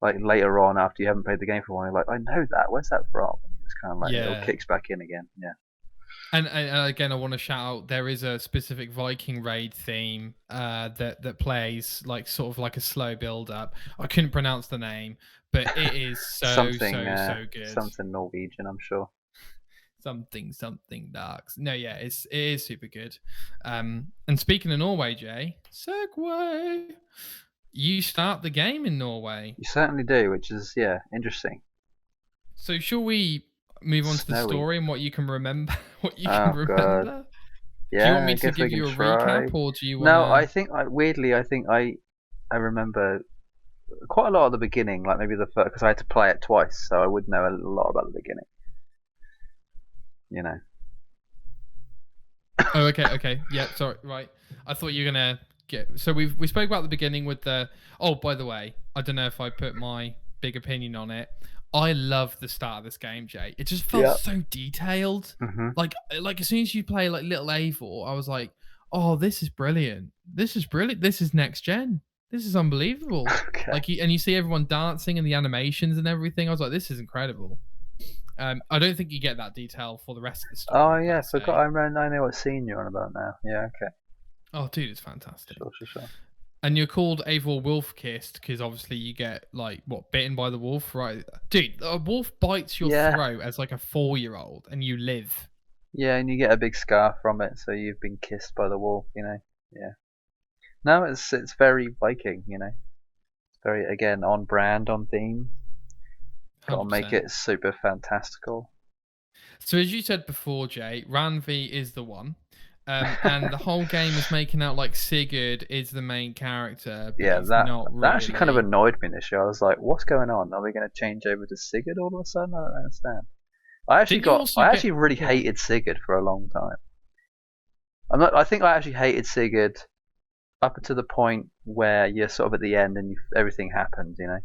like later on after you haven't played the game for a while. You're like, I know that. Where's that from? And it's kind of like it all kicks back in again. Yeah. And again, I want to shout out, there is a specific Viking raid theme that plays like sort of like a slow build up. I couldn't pronounce the name, but it is so good. Something Norwegian, I'm sure. Something dark. No, it is super good. And speaking of Norway, Jay, segue. You start the game in Norway. You certainly do, which is interesting. So shall we move on to the story and what you can remember? God. Do you want Yeah, me I to guess we give can you a try. recap, or do you want No, to? weirdly, I remember quite a lot of the beginning, like maybe the first, because I had to play it twice, so I would know a lot about the beginning. You know. Oh, okay. Yeah, sorry. Right. I thought you were gonna get. So we spoke about the beginning with the. Oh, by the way, I don't know if I put my big opinion on it. I love the start of this game, Jay. It just felt Yeah. so detailed. Mhm. Like as soon as you play like little Eivor, I was like, oh, this is brilliant. This is brilliant. This is next gen. This is unbelievable. Okay. Like and you see everyone dancing and the animations and everything. I was like, this is incredible. I don't think you get that detail for the rest of the story. Oh yeah, Per forgot. se. I know what scene you're on about now. Yeah. Okay. Oh, dude, it's fantastic. Sure. And you're called Eivor Wolf Kissed because obviously you get like what bitten by the wolf, right? Dude, a wolf bites your Yeah. throat as like a 4-year-old, and you live. Yeah, and you get a big scar from it, so you've been kissed by the wolf. You know. Yeah. No, it's very Viking. You know. It's very again on brand, on theme. Got to make 100%. it super fantastical. So as you said before, Jay, Ranvi is the one. And the whole game is making out like Sigurd is the main character, but Yeah, he's that not really. that actually kind of annoyed me initially. I was like, "What's going on? Are we going to change over to Sigurd all of a sudden?" I don't understand. I actually really hated Sigurd for a long time. I think I actually hated Sigurd up to the point where you're sort of at the end and everything happens. You know.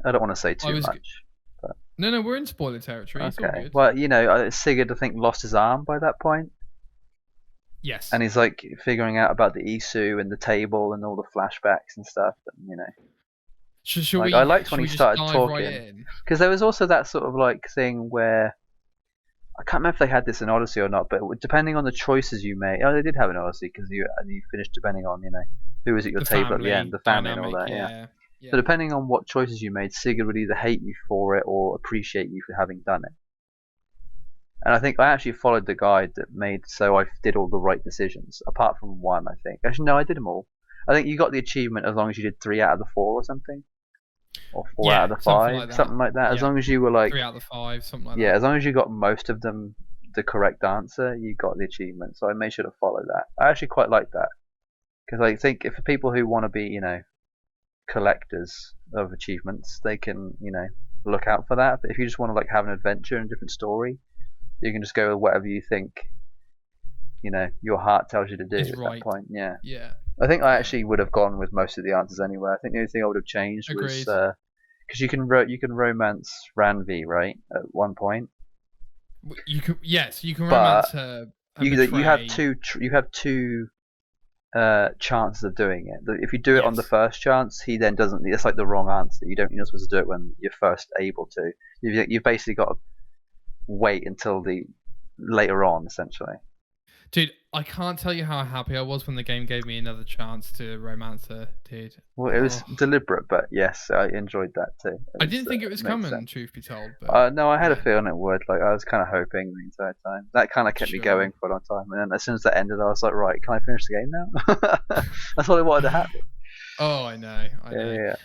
I don't want to say too much. But No, we're in spoiler territory. It's all okay. good. Well, you know, Sigurd I think lost his arm by that point. Yes. And he's like figuring out about the Isu and the table and all the flashbacks and stuff. And you know. I liked when he started talking, because there was also that sort of like thing where I can't remember if they had this in Odyssey or not, but depending on the choices you made, oh, they did have an Odyssey because you finished depending on who was at your table at the end, the family and all that. Yeah. So depending on what choices you made, Sigurd would either hate you for it or appreciate you for having done it. And I think I actually followed the guide that made so I did all the right decisions, apart from one, I think. Actually, no, I did them all. I think you got the achievement as long as you did 3 out of the 4 or something. Or 4 out of the 5, something like that. As long as you were like 3 out of the 5, something like that. Yeah, as long as you got most of them the correct answer, you got the achievement. So I made sure to follow that. I actually quite like that because I think if for people who want to be, collectors of achievements, they can, look out for that. But if you just want to like have an adventure and a different story, you can just go with whatever you think, your heart tells you to do at that point. Yeah. Yeah. I think I actually would have gone with most of the answers anyway. I think the only thing I would have changed was because you can romance Ranvi, right? At one point. You can romance her. You have two chances of doing it. If you do it on the first chance, he then doesn't. It's like the wrong answer. You're not supposed to do it when you're first able to. You've basically got to wait until the later on, essentially. Dude, I can't tell you how happy I was when the game gave me another chance to romance her, dude. Well, it was deliberate, but yes, I enjoyed that too. I didn't think it was coming, truth be told. But, no, I had a feeling it would. Like I was kind of hoping the entire time. That kind of kept me going for a long time. And then as soon as that ended, I was like, right, can I finish the game now? That's all I wanted to happen. Oh, I know. Yeah.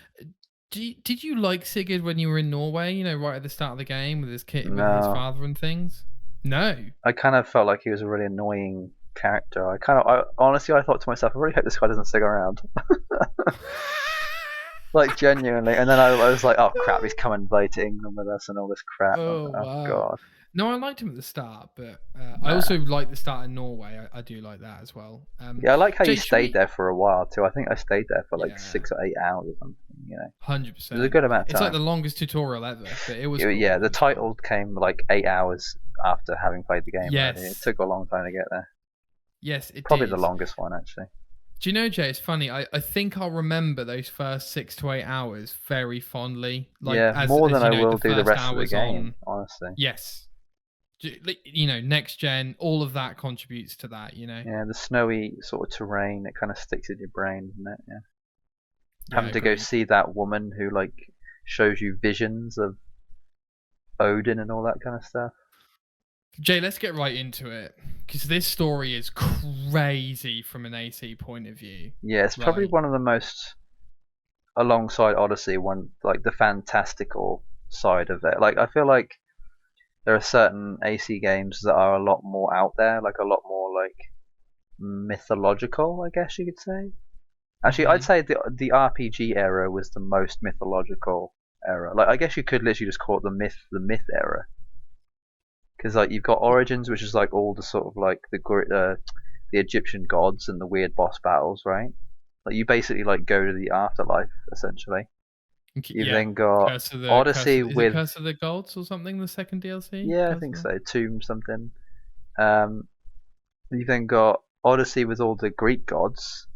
Did you like Sigurd when you were in Norway? Right at the start of the game with his kid, with his father and things. No. I kind of felt like he was a really annoying character. Honestly, I thought to myself, I really hope this guy doesn't stick around. Like genuinely, and then I was like, oh crap, he's come inviting them with us and all this crap. Oh, wow. God. No, I liked him at the start, but I also like the start in Norway. I do like that as well. Yeah, I like how you stayed there for a while too. I think I stayed there for like 6 or 8 hours or something. 100%. It was a good amount of time. It's like the longest tutorial ever, but it was. Yeah, the title came like 8 hours after having played the game. Yes, it took a long time to get there. Yes, it probably did. The longest one actually. Do you know, Jay? It's funny. I think I'll remember those first 6 to 8 hours very fondly. Like, more than I will do the rest of the game. Honestly. Yes. Next gen, all of that contributes to that. Yeah, the snowy sort of terrain, it kind of sticks in your brain, doesn't it? Yeah. Having to go see that woman who like shows you visions of Odin and all that kind of stuff. Jay, let's get right into it because this story is crazy from an AC point of view. Yeah, it's probably one of the most, alongside Odyssey, like the fantastical side of it. Like I feel like there are certain AC games that are a lot more out there, like a lot more like mythological, I guess you could say. Actually, I'd say the RPG era was the most mythological era. Like, I guess you could literally just call it the myth era, because like you've got Origins, which is like all the sort of like the Egyptian gods and the weird boss battles, right? Like you basically like go to the afterlife essentially. You've then got Odyssey is with it Curse of the Gods or something. The second DLC. yeah, I think so. Tomb something. You've then got Odyssey with all the Greek gods,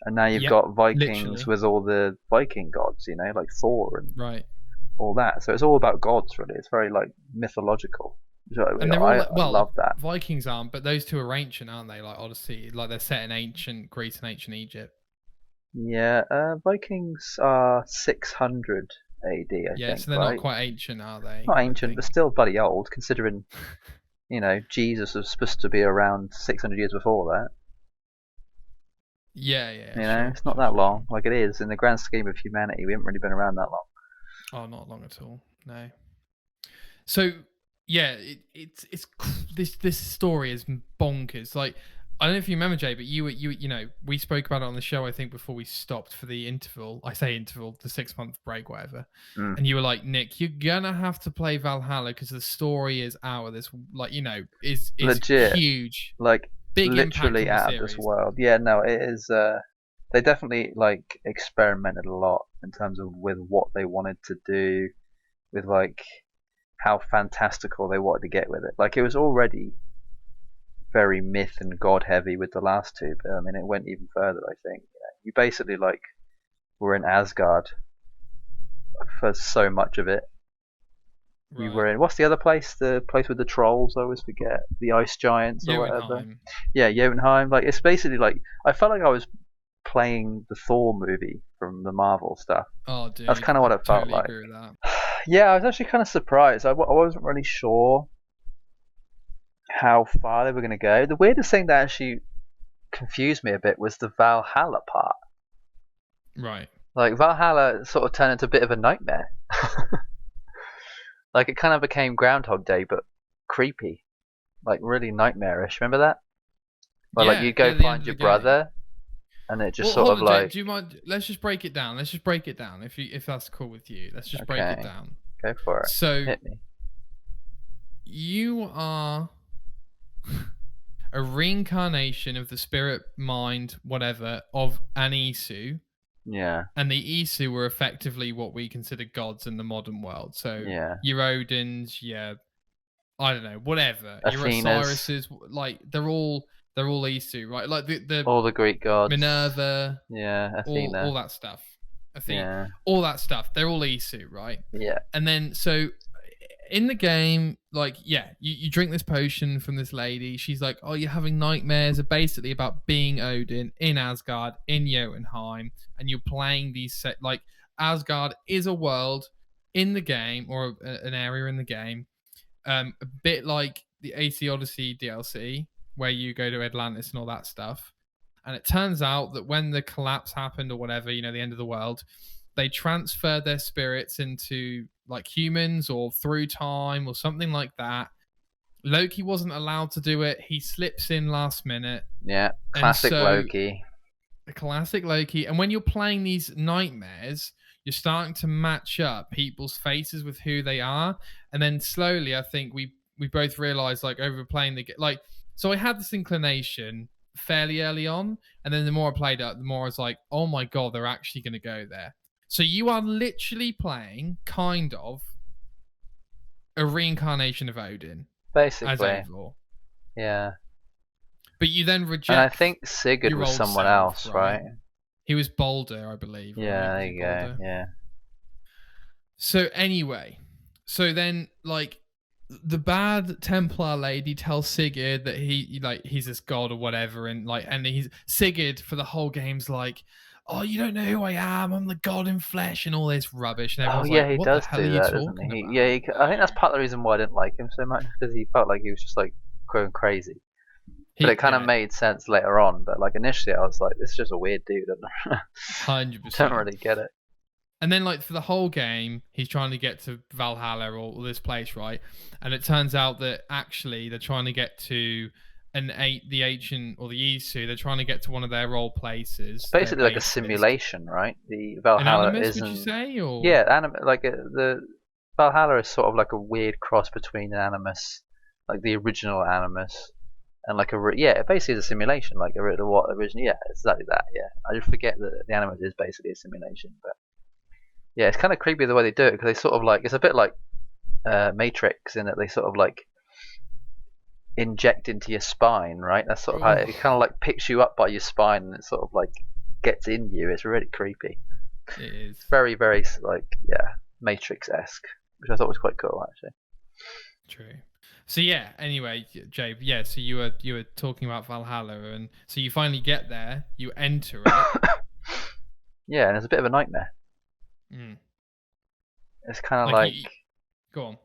and now you've got Vikings with all the Viking gods. You know, like Thor and all that. So it's all about gods, really. It's very like mythological. And they're all I love that. Vikings aren't, but those two are ancient, aren't they? Like Odyssey, like they're set in ancient Greece and ancient Egypt. Yeah, Vikings are 600 AD, I think. So they're not quite ancient, are they? Not ancient, but still bloody old, considering, you know, Jesus was supposed to be around 600 years before that. Yeah. You know, it's not that long. Like it is in the grand scheme of humanity. We haven't really been around that long. Oh, not long at all. No. So yeah, it's this story is bonkers. Like, I don't know if you remember, Jay, but you know, we spoke about it on the show, I think, before we stopped for the interval. I say interval, the 6-month break, whatever. And you were like, Nick, you're gonna have to play Valhalla because the story is out of this, like, you know, is legit huge, like big, literally out of this world. Yeah, no, it is. They definitely like experimented a lot in terms of with what they wanted to do, with like how fantastical they wanted to get with it. Like it was already very myth and god heavy with the last two, but I mean it went even further. I think you basically like were in Asgard for so much of it. You were in what's the other place? The place with the trolls. I always forget, the ice giants or whatever. Yeah, Jotunheim. Like it's basically like I felt like I was playing the Thor movie from the Marvel stuff. Oh, dude, that's kind of what it felt like. Agree with that. Yeah, I was actually kind of surprised. I wasn't really sure how far they were going to go. The weirdest thing that actually confused me a bit was the Valhalla part. Right. Like Valhalla sort of turned into a bit of a nightmare. Like it kind of became Groundhog Day, but creepy, like really nightmarish. Remember that? Well, like you go find your brother, and it just sort of like. Do you mind? Let's just break it down. If that's cool with you. Let's just break it down. Go for it. So hit me. You are a reincarnation of the spirit, mind, whatever, of an Isu. Yeah. And the Isu were effectively what we consider gods in the modern world. So your Odins, I don't know, whatever. Athenas. Your Osiris's, like they're all Isu, right? Like the all the Greek gods. Minerva. Yeah, Athena. All that stuff. All that stuff. They're all Isu, right? Yeah. And then so in the game, like, you drink this potion from this lady. She's like, oh, you're having nightmares are basically about being Odin in Asgard, in Jotunheim, and you're playing these like Asgard is a world in the game, or an area in the game, a bit like the AC Odyssey DLC, where you go to Atlantis and all that stuff. And it turns out that when the collapse happened or whatever, you know, the end of the world, they transfer their spirits into like humans or through time or something like that. Loki wasn't allowed to do it. He slips in last minute. Yeah, classic Loki. Classic Loki. And when you're playing these nightmares, you're starting to match up people's faces with who they are. And then slowly, I think we both realized, like, over playing the game, like, so I had this inclination fairly early on. And then the more I played it, the more I was like, oh my God, they're actually going to go there. So you are literally playing kind of a reincarnation of Odin. Basically. As Eivor. Yeah. But you then reject. And I think Sigurd was someone else, right? He was Balder, I believe. Yeah, there you go. Yeah. So anyway, so then like the bad Templar lady tells Sigurd that he's this god or whatever, and he's Sigurd for the whole game's like, oh, you don't know who I am. I'm the god in flesh and all this rubbish. And oh, yeah, he does do that, doesn't he? Yeah, I think that's part of the reason why I didn't like him so much, because he felt like he was just like going crazy. But it kind of made sense later on. But like initially, I was like, this is just a weird dude. 100%. Don't really get it. And then, like, for the whole game, he's trying to get to Valhalla or this place, right? And it turns out that actually they're trying to get to the ancient or the Isu. They're trying to get to one of their old places. It's basically like a simulation, right? The An Valhalla animus, isn't. would you say? Or Yeah, the Valhalla is sort of like a weird cross between an animus, like the original animus, and like it basically is a simulation, like what originally. Yeah, it's exactly that. Yeah, I just forget that the animus is basically a simulation, but. Yeah, it's kind of creepy the way they do it because they sort of like it's a bit like Matrix in that they sort of like inject into your spine, right? That's sort of how it kind of like picks you up by your spine and it sort of like gets in you. It's really creepy. It is very, very like Matrix-esque, which I thought was quite cool actually. True. So yeah. Anyway, Jay. Yeah. So you were talking about Valhalla, and so you finally get there. You enter it. Yeah, and it's a bit of a nightmare. It's kind of like go on.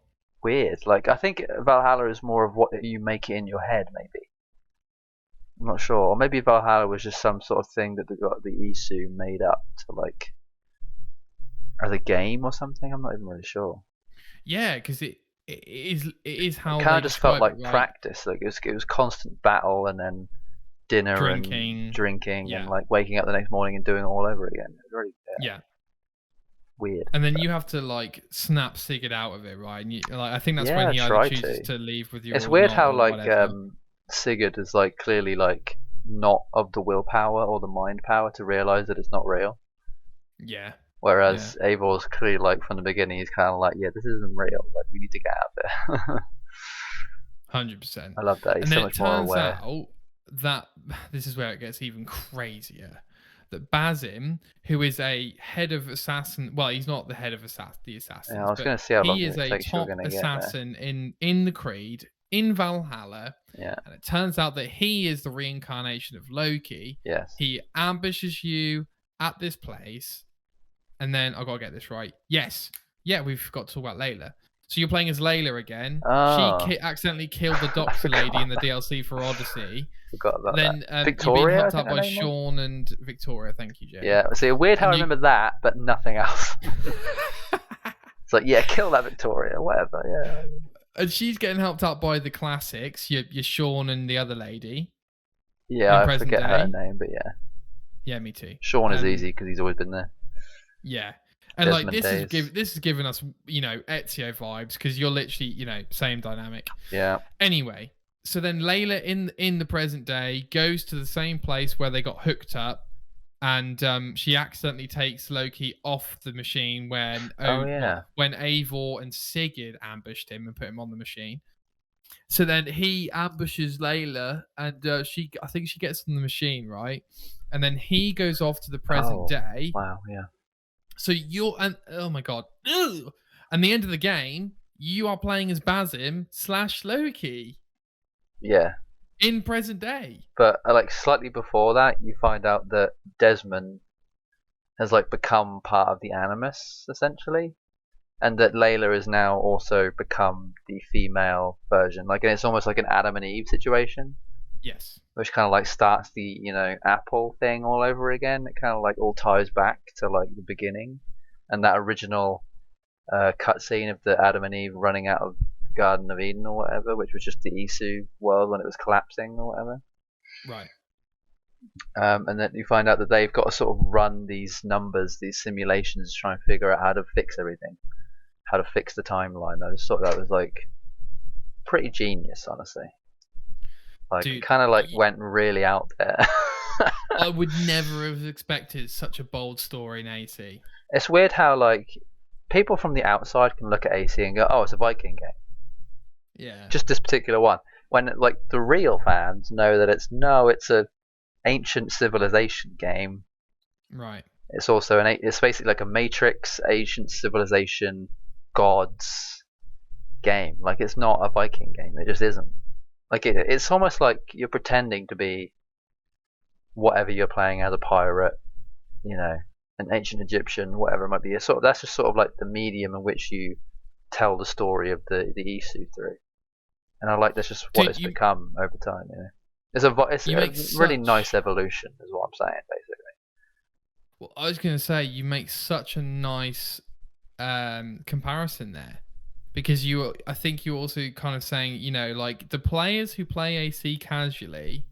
Weird. Like I think Valhalla is more of what you make it in your head, maybe. I'm not sure, or maybe Valhalla was just some sort of thing that they got the Isu made up to like as a game or something. I'm not even really sure. Yeah, because it is how it kind of just felt like practice. Like it was constant battle and then dinner and drinking and like waking up the next morning and doing it all over again. It was really weird. And then you have to like snap Sigurd out of it, right? And like I think that's when he either chooses to leave with you. It's weird how like Sigurd is like clearly like not of the willpower or the mind power to realize that it's not real. Yeah. Whereas Eivor's clearly like from the beginning he's kind of like, yeah, this isn't real. Like we need to get out of it. 100%. I love that. He's so much more aware. And then it turns out that this is where it gets even crazier. That Basim, who is a head of assassin, well, he's not the head of the assassins. Yeah, I was going to see how long he is a top assassin in the Creed in Valhalla. Yeah. And it turns out that he is the reincarnation of Loki. Yes. He ambushes you at this place, and then I gotta get this right. Yes. Yeah, we've got to talk about Layla. So you're playing as Layla again. Oh. She accidentally killed the doctor lady in the DLC for Odyssey. Forgot about then, that. Victoria, you're being helped out by Sean and Victoria. Thank you, Jay. Yeah, see, weird how I remember that, but nothing else. It's like, yeah, kill that Victoria, whatever, yeah. And she's getting helped out by the classics, your Sean and the other lady. Yeah, I forget her name, but yeah. Yeah, me too. Sean is easy because he's always been there. Yeah. And like this is giving us, Ezio vibes because you're literally, same dynamic. Yeah. Anyway, so then Layla in the present day goes to the same place where they got hooked up, and she accidentally takes Loki off the machine when Eivor and Sigurd ambushed him and put him on the machine. So then he ambushes Layla, and I think she gets on the machine, right? And then he goes off to the present day. Wow, yeah. So oh my god. Ugh! And the end of the game, you are playing as Basim / Loki. Yeah. In present day. But like slightly before that, you find out that Desmond has like become part of the Animus, essentially. And that Layla has now also become the female version. Like, and it's almost like an Adam and Eve situation. Yes. Which kind of like starts the, Apple thing all over again. It kind of like all ties back to like the beginning. And that original cutscene of the Adam and Eve running out of the Garden of Eden or whatever, which was just the Isu world when it was collapsing or whatever. Right. And then you find out that they've got to sort of run these numbers, these simulations, to try and figure out how to fix everything. How to fix the timeline. I just thought that was like pretty genius, honestly. Like, it kind of like went really out there. I would never have expected such a bold story in AC. It's weird how like people from the outside can look at AC and go, "Oh, it's a Viking game." Yeah. Just this particular one. When like the real fans know that it's a ancient civilization game. Right. It's also it's basically like a Matrix ancient civilization gods game. Like it's not a Viking game. It just isn't. Like it's almost like you're pretending to be whatever you're playing as a pirate, an ancient Egyptian, whatever it might be. That's just sort of like the medium in which you tell the story of the Isu through. And I like that's just what it's become over time. It's a really nice evolution, is what I'm saying, basically. Well, I was going to say you make such a nice comparison there, because I think you're also kind of saying, like the players who play AC casually,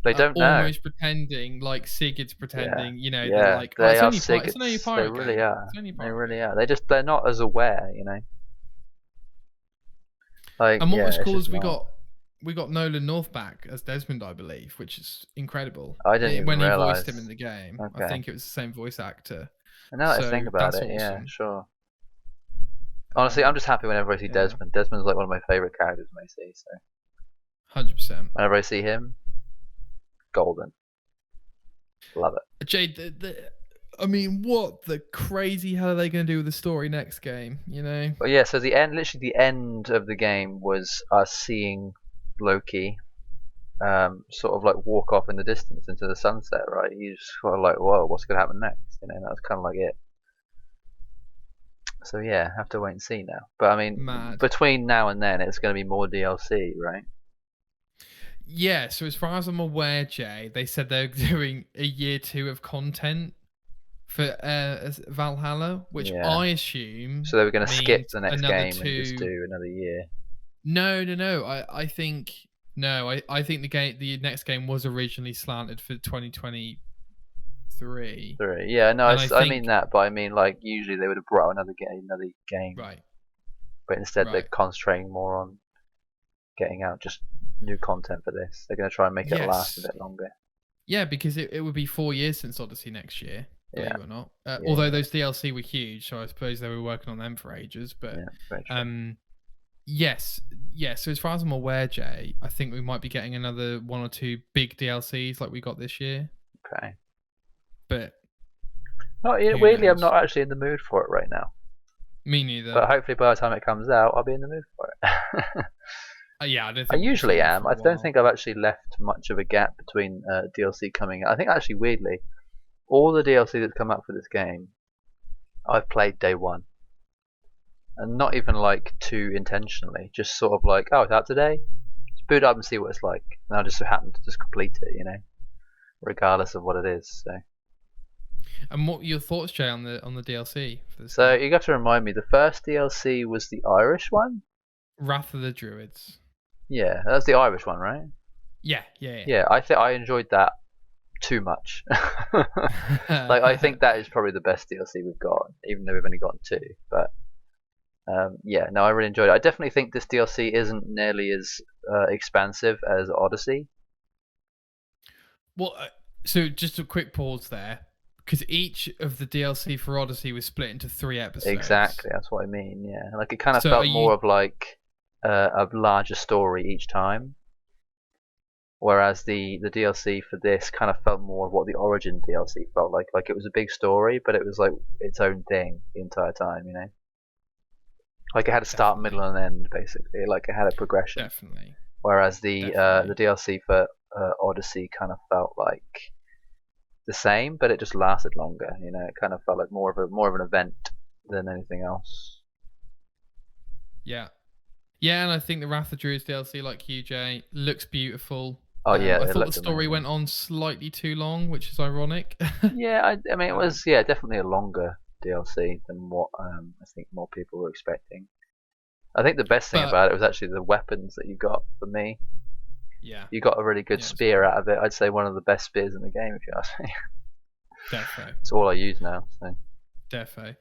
they don't know. Almost pretending like Sigurd's pretending, yeah. they're like, they it's are only Sigurds. it's only a pirate They really game. are. It's only a They pirate really game. are. They're not as aware, Like, And what was cool is not. we got Nolan North back as Desmond, I believe, which is incredible. I didn't even when he realize. voiced him in the game. Okay. I think it was the same voice actor. And now that I think about it, awesome. yeah, sure. Honestly, I'm just happy whenever I see Desmond. Desmond's like one of my favourite characters in AC, so 100%. whenever I see him, golden. Love it. Jade, I mean, what the crazy hell are they going to do with the story next game? But yeah, so literally the end of the game was us seeing Loki, sort of like walk off in the distance into the sunset. Right? You just sort of like, whoa, what's going to happen next? That was kind of like it. So yeah, have to wait and see now. But I mean, between now and then, it's going to be more DLC, right? Yeah. So as far as I'm aware, Jay, they said they're doing a year 2 of content for Valhalla, which I assume. So they were going to skip the next game 2... and just do another year. No. I think no. I think the next game was originally slanted for 2023. Yeah, no, I mean that, but I mean like usually they would have brought another game. Right. But instead they're concentrating more on getting out just new content for this. They're going to try and make it last a bit longer. Yeah, because it would be 4 years since Odyssey next year. Believe it or not. Yeah. Although those DLC were huge, so I suppose they were working on them for ages. But yes. So as far as I'm aware, Jay, I think we might be getting another 1 or 2 big DLCs like we got this year. Okay. But weirdly, I'm not actually in the mood for it right now. Me neither. But hopefully by the time it comes out, I'll be in the mood for it. Yeah, I usually am. I don't think I've actually left much of a gap between DLC coming out. I think actually, weirdly, all the DLC that's come out for this game, I've played day one. And not even like too intentionally. Just sort of like, oh, it's out today? Just boot it up and see what it's like. And I just happen to just complete it, regardless of what it is. So. And what are your thoughts, Jay, on the DLC for this So game? you have to remind me, the first DLC was the Irish one? Wrath of the Druids. Yeah, that's the Irish one, right? Yeah. Yeah, I think I enjoyed that too much. Like, I think that is probably the best DLC we've got, even though we've only gotten 2. But yeah, no, I really enjoyed it. I definitely think this DLC isn't nearly as expansive as Odyssey. Well, so just a quick pause there, because each of the DLC for Odyssey was split into 3 episodes. Exactly, that's what I mean. Yeah, like it kind of felt more of like a larger story each time, whereas the DLC for this kind of felt more of what the Origin DLC felt like. Like it was a big story, but it was like its own thing the entire time. Like it had a start, middle, and end basically. Like it had a progression. Definitely. Whereas the DLC for Odyssey kind of felt like the same, but it just lasted longer. It kind of felt like more of an event than anything else. Yeah, and I think the Wrath of Druids DLC, like you, Jay, looks beautiful. Oh yeah, I thought the story went on slightly too long, which is ironic. Yeah, I mean it was definitely a longer DLC than what I think more people were expecting. I think the best thing about it was actually the weapons that you got. For me, you got a really good spear out of it. I'd say one of the best spears in the game, if you ask me. Defo. It's all I use now. So. Defo.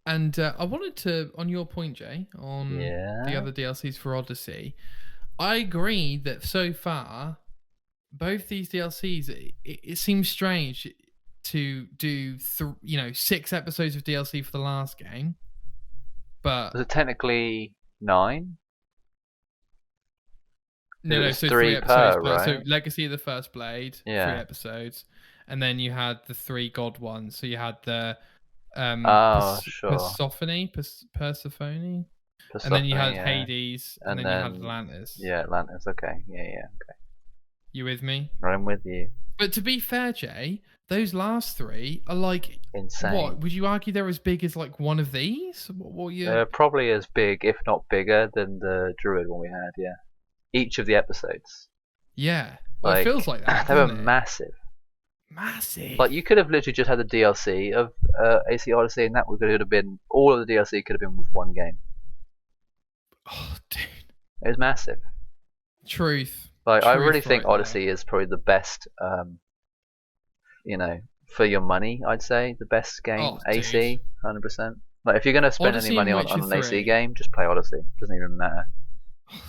And I wanted to, on your point, Jay, on the other DLCs for Odyssey, I agree that so far, both these DLCs, it seems strange to do 6 episodes of DLC for the last game. But was it technically 9? No, so 3 episodes. Right? So Legacy of the First Blade, 3 episodes, and then you had the 3 God ones. So you had the Persephone, and then you had Hades, and then you had Atlantis. Yeah, Atlantis. Okay, okay. You with me? I'm with you. But to be fair, Jay, those last 3 are like insane. What would you argue they're as big as like one of these? They're probably as big, if not bigger, than the Druid one we had. Yeah, each of the episodes. Yeah, well, it feels like that. They were massive. Massive. Like, you could have literally just had the DLC of AC Odyssey, and that would have been all of the DLC could have been with one game. Oh, dude. It was massive. Truth. Like, Truth I really think right Odyssey is probably the best, for your money. I'd say the best game. AC, 100%. Like, if you're gonna spend Odyssey any money on Witcher an AC 3. game, just play Odyssey. Doesn't even matter.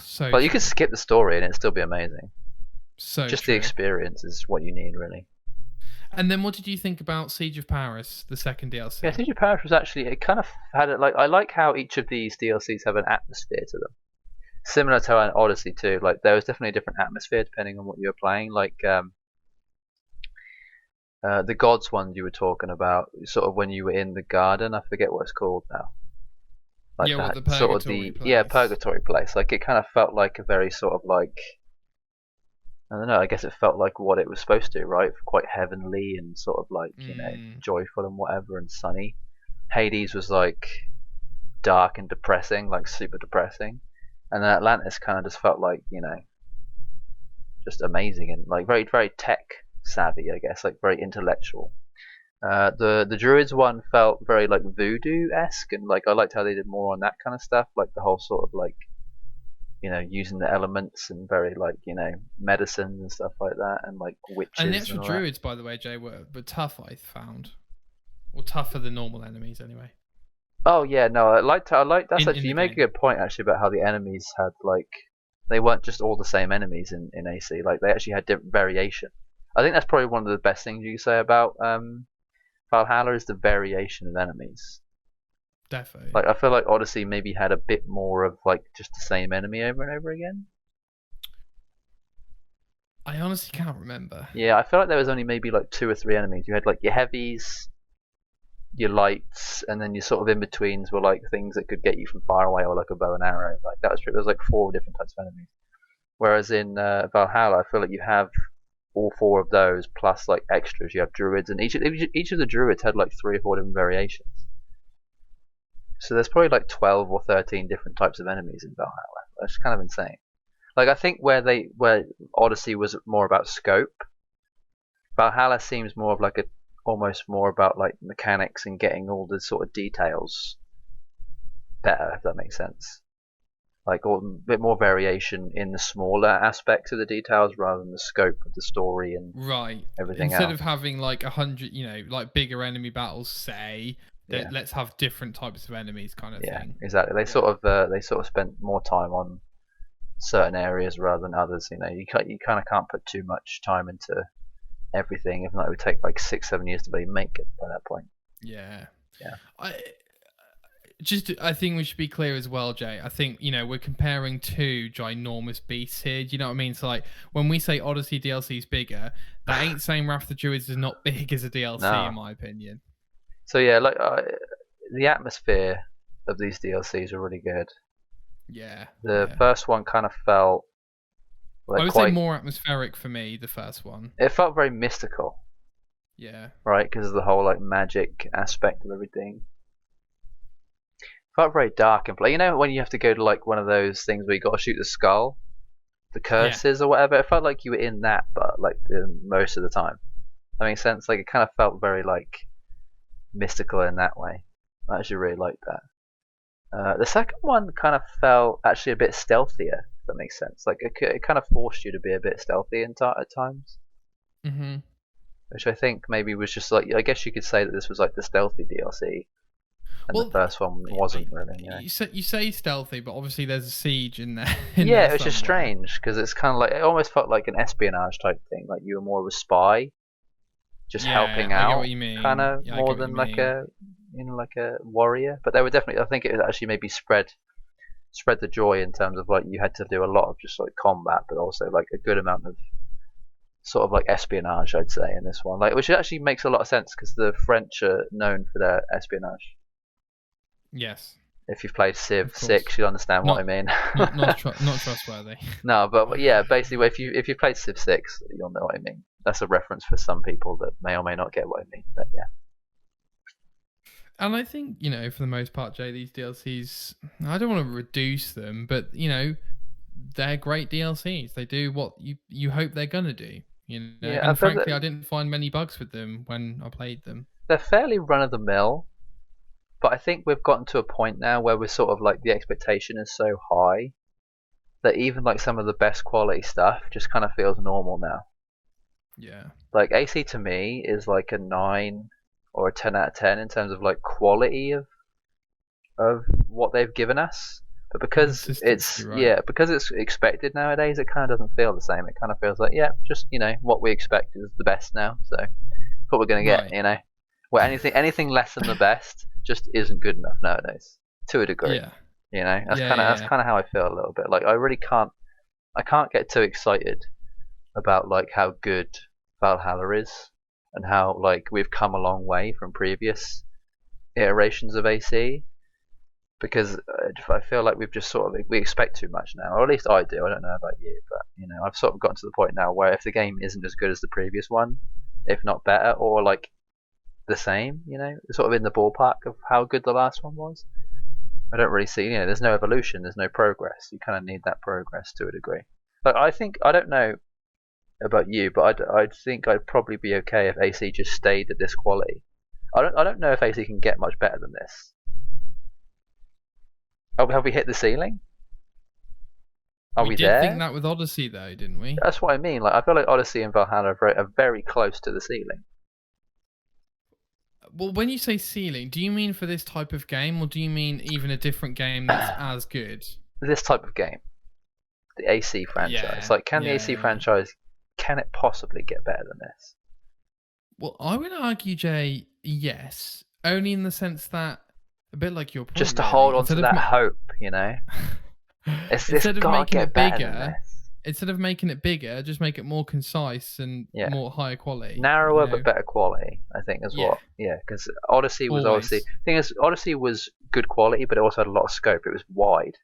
So But you could skip the story and it'd still be amazing. So just true. the experience is what you need, really. And then, what did you think about Siege of Paris, the second DLC? Yeah, Siege of Paris was actually, it kind of had it like, I like how each of these DLCs have an atmosphere to them, similar to an Odyssey too. Like, there was definitely a different atmosphere depending on what you were playing. Like the gods one you were talking about, sort of when you were in the garden. I forget what it's called now. Like yeah, the purgatory sort of the place. purgatory place. Like, it kind of felt like a very sort of like, I don't know, I guess it felt like what it was supposed to, right? Quite heavenly and sort of like, joyful and whatever and sunny. Hades was like dark and depressing, like super depressing. And then Atlantis kind of just felt like, just amazing and like very, very tech savvy, I guess, like very intellectual. The Druids one felt very like voodoo-esque, and like I liked how they did more on that kind of stuff, like the whole sort of like, using the elements and very like, medicine and stuff like that, and like witches. And the actual druids, by the way, Jay, were tough, I found. Or tougher than normal enemies, anyway. Oh yeah, no, I like that's actually, you make a good point actually about how the enemies had like, they weren't just all the same enemies in AC. Like, they actually had different variation. I think that's probably one of the best things you can say about Valhalla is the variation of enemies. Definitely. Like, I feel like Odyssey maybe had a bit more of like just the same enemy over and over again. I honestly can't remember. Yeah, I feel like there was only maybe like 2 or 3 enemies. You had like your heavies, your lights, and then your sort of in-betweens were like things that could get you from far away, or like a bow and arrow. Like, that was true. There was like 4 different types of enemies. Whereas in Valhalla, I feel like you have all 4 of those plus like extras. You have druids, and each of the druids had like 3 or 4 different variations. So there's probably like 12 or 13 different types of enemies in Valhalla. That's kind of insane. Like, I think where Odyssey was more about scope, Valhalla seems more of like almost more about like mechanics and getting all the sort of details better, if that makes sense. Like, a bit more variation in the smaller aspects of the details rather than the scope of the story and everything Instead else. of having like 100, like bigger enemy battles, say, let's have different types of enemies, kind of thing. Yeah, exactly. They sort of spent more time on certain areas rather than others. You kind of can't put too much time into everything, if not it would take like 6-7 years to really make it by that point. Yeah. Yeah. I think we should be clear as well, Jay. I think, we're comparing 2 ginormous beasts here. Do you know what I mean? So, like, when we say Odyssey DLC is bigger, that ain't saying Wrath of the Druids is not big as a DLC, in my opinion. So, yeah, like, the atmosphere of these DLCs are really good. Yeah. The first one kind of felt like, I would say more atmospheric for me, the first one. It felt very mystical. Yeah. Right, because of the whole like magic aspect of everything. Felt very dark and when you have to go to like one of those things where you got to shoot the skull, the curses or whatever. It felt like you were in that, but like most of the time. That makes sense. Like, it kind of felt very like mystical in that way. I actually really liked that. The second one kind of felt actually a bit stealthier. If that makes sense. Like, it kind of forced you to be a bit stealthy at times. Mm-hmm. Which I think maybe was just like, I guess you could say that this was like the stealthy DLC. And the first one wasn't really. You say stealthy, but obviously there's a siege in there. It was just strange because it's kind of like, it almost felt like an espionage type thing. Like, you were more of a spy, just helping out, I get what you mean. Kind of more than like a warrior. But they were definitely, I think it actually maybe spread the joy in terms of like you had to do a lot of just like combat, but also like a good amount of sort of like espionage, I'd say, in this one. Like, which actually makes a lot of sense because the French are known for their espionage. Yes. If you've played Civ 6, you'll understand what I mean. not trustworthy. No, but yeah, basically, if you've played Civ 6, you'll know what I mean. That's a reference for some people that may or may not get what I mean. But yeah. And I think, for the most part, Jay, these DLCs, I don't want to reduce them, but, they're great DLCs. They do what you hope they're going to do. You know, Yeah, and frankly, I didn't find many bugs with them when I played them. They're fairly run of the mill, but I think we've gotten to a point now where we're sort of like the expectation is so high that even like some of the best quality stuff just kind of feels normal now. Yeah. Like AC to me is like a 9 or a 10 out of 10 in terms of like quality of what they've given us. But because it's because it's expected nowadays, it kind of doesn't feel the same. It kind of feels like just what we expect is the best now. So what we're gonna get, Where anything less than the best just isn't good enough nowadays to a degree. Yeah. That's kind of how I feel a little bit. Like I can't get too excited about like how good Valhalla is and how like we've come a long way from previous iterations of AC. Because I feel like we've just sort of we expect too much now, or at least I do. I don't know about you, but I've sort of gotten to the point now where if the game isn't as good as the previous one, if not better, or like the same, sort of in the ballpark of how good the last one was, I don't really see. There's no evolution, there's no progress. You kind of need that progress to a degree. But I don't know about you, but I think I'd probably be okay if AC just stayed at this quality. I don't know if AC can get much better than this. Have we hit the ceiling? We did think that with Odyssey, though, didn't we? That's what I mean. Like, I feel like Odyssey and Valhalla are very close to the ceiling. Well, when you say ceiling, do you mean for this type of game, or do you mean even a different game that's as good? This type of game, the AC franchise. Can the AC franchise, can it possibly get better than this? Well, I would argue, Jay, yes. Only in the sense that, a bit like your point, just to hold on to that hope, Instead of making it bigger, instead of making it bigger, just make it more concise and more higher quality. Narrower but better quality, I think, is what. Yeah, because Odyssey was obviously. The thing is, Odyssey was good quality, but it also had a lot of scope. It was wide.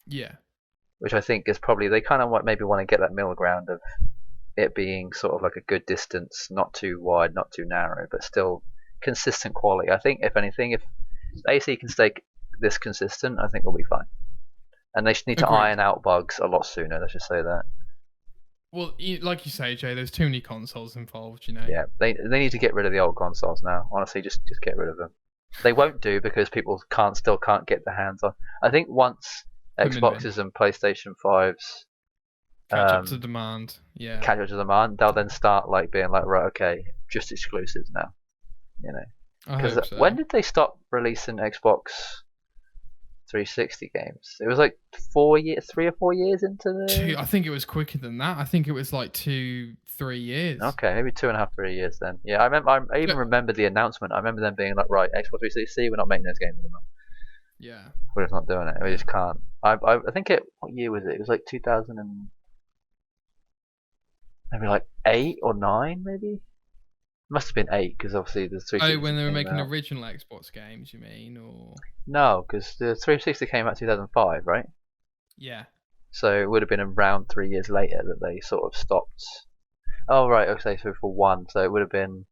Yeah. Which I think is probably they kind of maybe want to get that middle ground of it being sort of like a good distance, not too wide, not too narrow, but still consistent quality. I think if anything, if AC can stay this consistent, I think we'll be fine. And they just need to iron out bugs a lot sooner, let's just say that. Well, like you say, Jay, there's too many consoles involved, Yeah, they need to get rid of the old consoles now. Honestly, just get rid of them. They won't do because people still can't get their hands on. I think once Xboxes and PlayStation 5s catch up to demand, they'll then start like being like, right, okay, just exclusives now. Because when did they stop releasing Xbox 360 games? It was like 3 or 4 years into the. I think it was quicker than that. I think it was like 2-3 years. Okay, maybe 2.5, 3 years then. Yeah, I remember. I even remember the announcement. I remember them being like, right, Xbox 360, we're not making those games anymore. Yeah, we're just not doing it. We just can't. I think what year was it? It was like 2000 and maybe like 8 or 9, maybe. Must have been 8 because obviously the 360. Oh, when they were making original Xbox games, you mean, or? No, because the 360 came out 2005, right? Yeah. So it would have been around 3 years later that they sort of stopped. Oh right, okay, so for one, so it would have been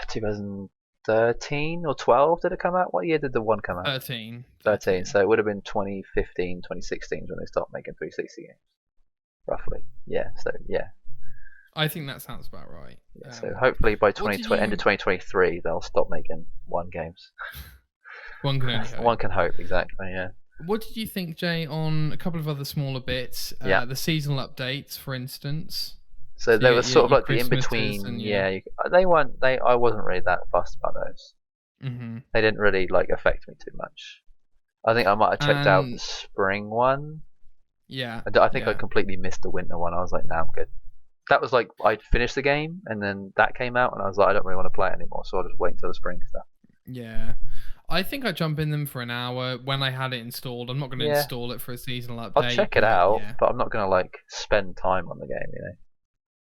2013 or 12. Did it come out? What year did the one come out? 13. So it would have been 2015, 2016 when they stopped making 360 games, roughly. Yeah. So yeah. I think that sounds about right. Yeah, so hopefully by end of 2023 they'll stop making one games. One can only hope. One can hope, exactly. Yeah. What did you think, Jay, on a couple of other smaller bits? The seasonal updates, for instance. So they were sort of like the in between. They weren't. I wasn't really that fussed about those. Mm-hmm. They didn't really like affect me too much. I think I might have checked out the spring one. Yeah. I think I completely missed the winter one. I was like, nah, I'm good. That was like I'd finished the game and then that came out and I was like, I don't really want to play it anymore, so I'll just wait until the spring stuff. Yeah. I think I jump in them for an hour when I had it installed. I'm not going to install it for a seasonal update. I'll check it out, but I'm not going to like spend time on the game,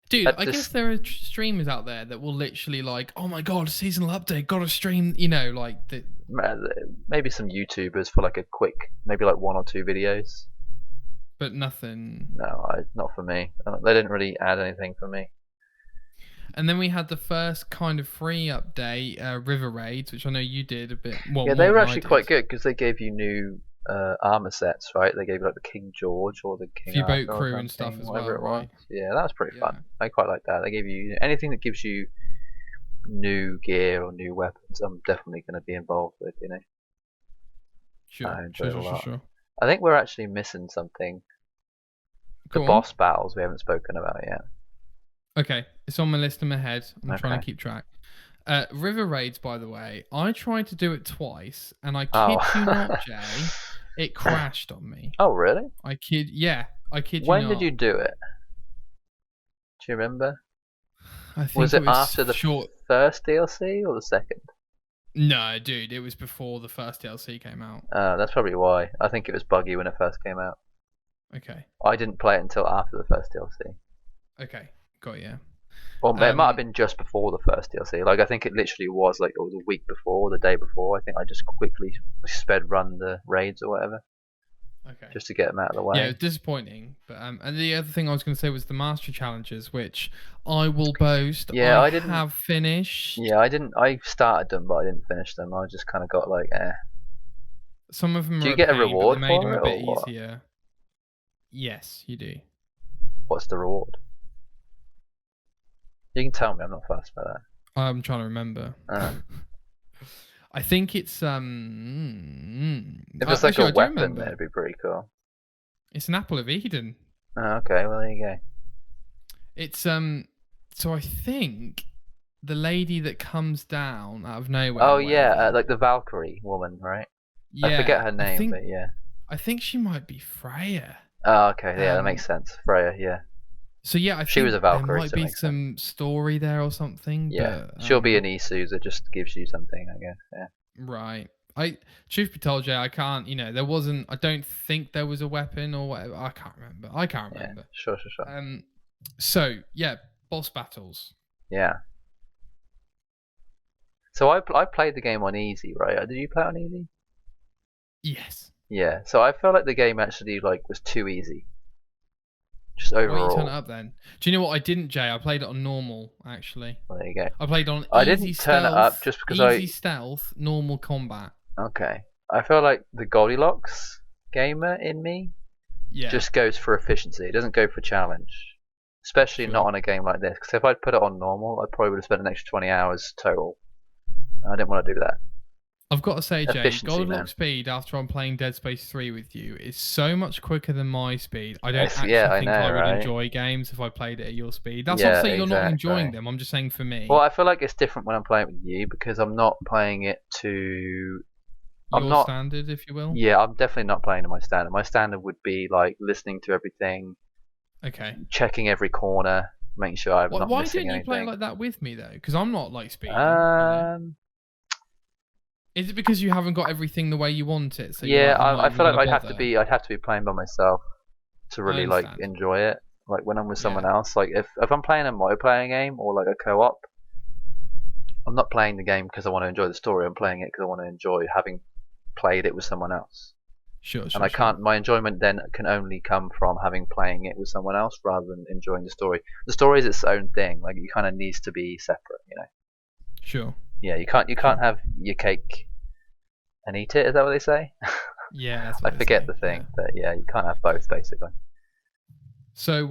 Dude, I guess there are streamers out there that will literally like, oh my god, seasonal update, gotta stream, like maybe some YouTubers for like a quick, maybe like 1 or 2 videos. But nothing. No, not for me. They didn't really add anything for me. And then we had the first kind of free update, River Raids, which I know you did a bit. They were actually quite good because they gave you new armor sets, right? They gave you like the King George or the King few Arthur boat or crew something, and stuff as whatever well, it right? was. Yeah, that was pretty Yeah. fun. I quite like that. They gave you anything that gives you new gear or new weapons. I'm definitely going to be involved with. I enjoy it a lot. Sure. I think we're actually missing something. The boss battles we haven't spoken about yet. Okay, it's on my list in my head. I'm trying Okay. to keep track. River raids, by the way, I tried to do it twice, and I kid you not, Jay, it crashed on me. Oh, really? I kid you not. When did you do it? Do you remember? I think Was it after the short... first DLC or the second? No, dude, it was before the first DLC came out. That's probably why. I think it was Buggy when it first came out. Okay. I didn't play it until after the first DLC. Okay, got you. Or it might have been just before the first DLC. Like I think it literally was like it was a week before, the day before. I think I just quickly sped run the raids or whatever. Okay. Just to get them out of the way. Yeah, it was disappointing. But and the other thing I was going to say was the mastery challenges, which I will boast. Yeah, I didn't have finished. Yeah, I didn't. I started them, but I didn't finish them. I just kind of got like, eh. Some of them. Do you get a reward but they made for them it, a bit or what? easier. Yes, you do. What's the reward? You can tell me. I'm not fast about that. I'm trying to remember. I think it's if it's like a weapon, that'd be pretty cool. It's an apple of Eden. Oh, okay, well there you go. It's so I think the lady that comes down out of nowhere. Oh yeah, like the Valkyrie woman, right? Yeah, I forget her name, but yeah. I think she might be Freya. Oh, okay, yeah, that makes sense. Freya, yeah. So yeah, I she think was a Valkyrie, there might be some story there or something. Yeah, but, she'll be an Isu that just gives you something, I guess. Yeah. Right. Truth be told, Jay, I can't. There wasn't. I don't think there was a weapon or whatever. I can't remember. Yeah, sure. So yeah, boss battles. Yeah. So I played the game on easy, right? Did you play it on easy? Yes. Yeah. So I felt like the game actually was too easy. Just overall. Why don't you turn it up then? Do you know what I didn't, Jay? I played it on normal, actually. Well, there you go. I played on I easy didn't stealth, turn it up just because easy stealth, normal combat. Okay. I feel like the Goldilocks gamer in me just goes for efficiency. It doesn't go for challenge. Especially not on a game like this. Because if I'd put it on normal, I probably would have spent an extra 20 hours total. I didn't want to do that. I've got to say, Jay, Goldilocks speed after I'm playing Dead Space 3 with you is so much quicker than my speed. I don't think I would enjoy games if I played it at your speed. That's not saying you're not enjoying them. I'm just saying for me. Well, I feel like it's different when I'm playing with you because I'm not playing it to your standard, if you will. Yeah, I'm definitely not playing to my standard. My standard would be like listening to everything. Okay. Checking every corner, making sure I'm not missing anything. Why didn't you play like that with me though? Because I'm not like speeding. Is it because you haven't got everything the way you want it? So yeah, I feel like I'd have to be playing by myself to really enjoy it. Like when I'm with someone else, like if I'm playing a multiplayer game or like a co-op, I'm not playing the game because I want to enjoy the story. I'm playing it because I want to enjoy having played it with someone else. Sure. And I can't. My enjoyment then can only come from playing it with someone else rather than enjoying the story. The story is its own thing. Like it kind of needs to be separate, Sure. Yeah, you can't have your cake and eat it. Is that what they say? Yeah, that's what I forget the thing, but yeah, you can't have both basically. So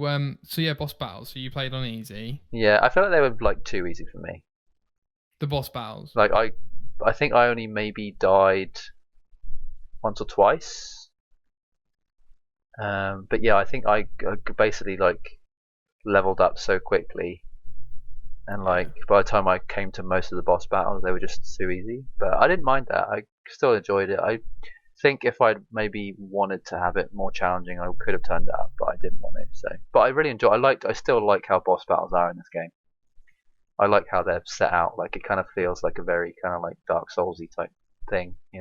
yeah, boss battles. So you played on easy. Yeah, I feel like they were like too easy for me. The boss battles. Like I think I only maybe died once or twice. But yeah, I think I basically leveled up so quickly. And by the time I came to most of the boss battles, they were just too easy. But I didn't mind that. I still enjoyed it. I think if I'd maybe wanted to have it more challenging, I could have turned it up, but I didn't want it. So, but I really enjoy. I still like how boss battles are in this game. I like how they're set out. Like it kind of feels like a very kind of like Dark Soulsy type thing. You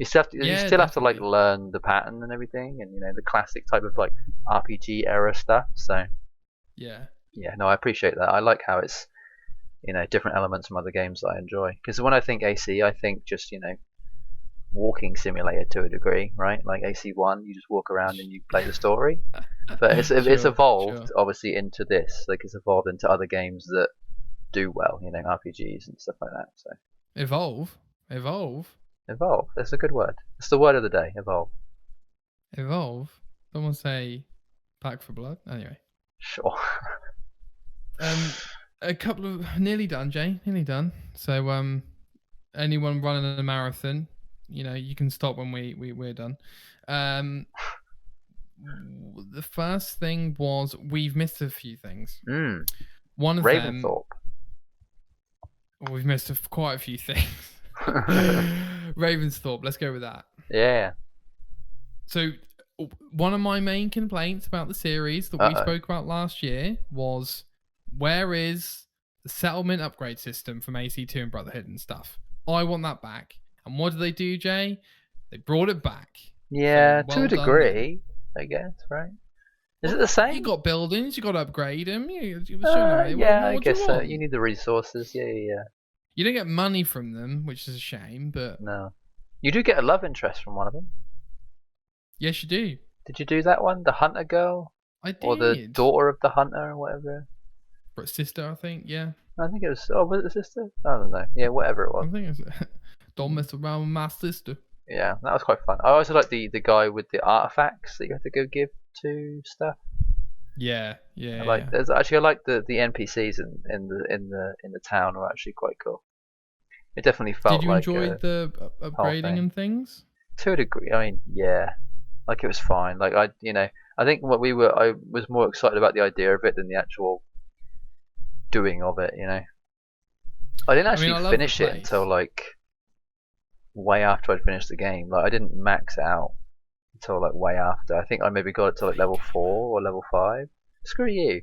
still have to learn the pattern and everything, and the classic type of like RPG era stuff. So yeah, no, I appreciate that. I like how it's different elements from other games that I enjoy. Because when I think AC, I think just walking simulator to a degree, right? Like AC1, you just walk around and you play the story. But it's evolved obviously into this. Like it's evolved into other games that do well, RPGs and stuff like that. So evolve. Evolve. That's a good word. It's the word of the day. Evolve. Evolve. Someone say Back for Blood. Anyway. Sure. A couple of nearly done, Jay. Nearly done. So anyone running a marathon, you can stop when we're done. The first thing was we've missed a few things. One of Ravensthorpe. them. We've missed quite a few things. Ravensthorpe. Let's go with that. Yeah. So one of my main complaints about the series that we spoke about last year was, where is the settlement upgrade system from AC2 and Brotherhood and stuff? I want that back. And what did they do, Jay? They brought it back. Yeah, so, to a degree, I guess, right? Is it the same? You got buildings, you got to upgrade them. I guess so. You need the resources. Yeah. You don't get money from them, which is a shame, but... No. You do get a love interest from one of them. Yes, you do. Did you do that one? The hunter girl? I did. Or the daughter of the hunter or whatever? Sister, I think, yeah. I think it was... Oh, was it the sister? I don't know. Yeah, whatever it was. I think it was... Don't mess around with my sister. Yeah, that was quite fun. I also like the guy with the artifacts that you have to go give to stuff. Yeah. I like the NPCs in the town are actually quite cool. It definitely felt. Did you enjoy the upgrading and things? To a degree, I mean, yeah, like it was fine. Like I think I was more excited about the idea of it than the actual doing of it. I didn't actually finish it until like way after I'd finished the game. Like I didn't max it out until like way after. I think I maybe got it to like level 4 or level 5. Screw you.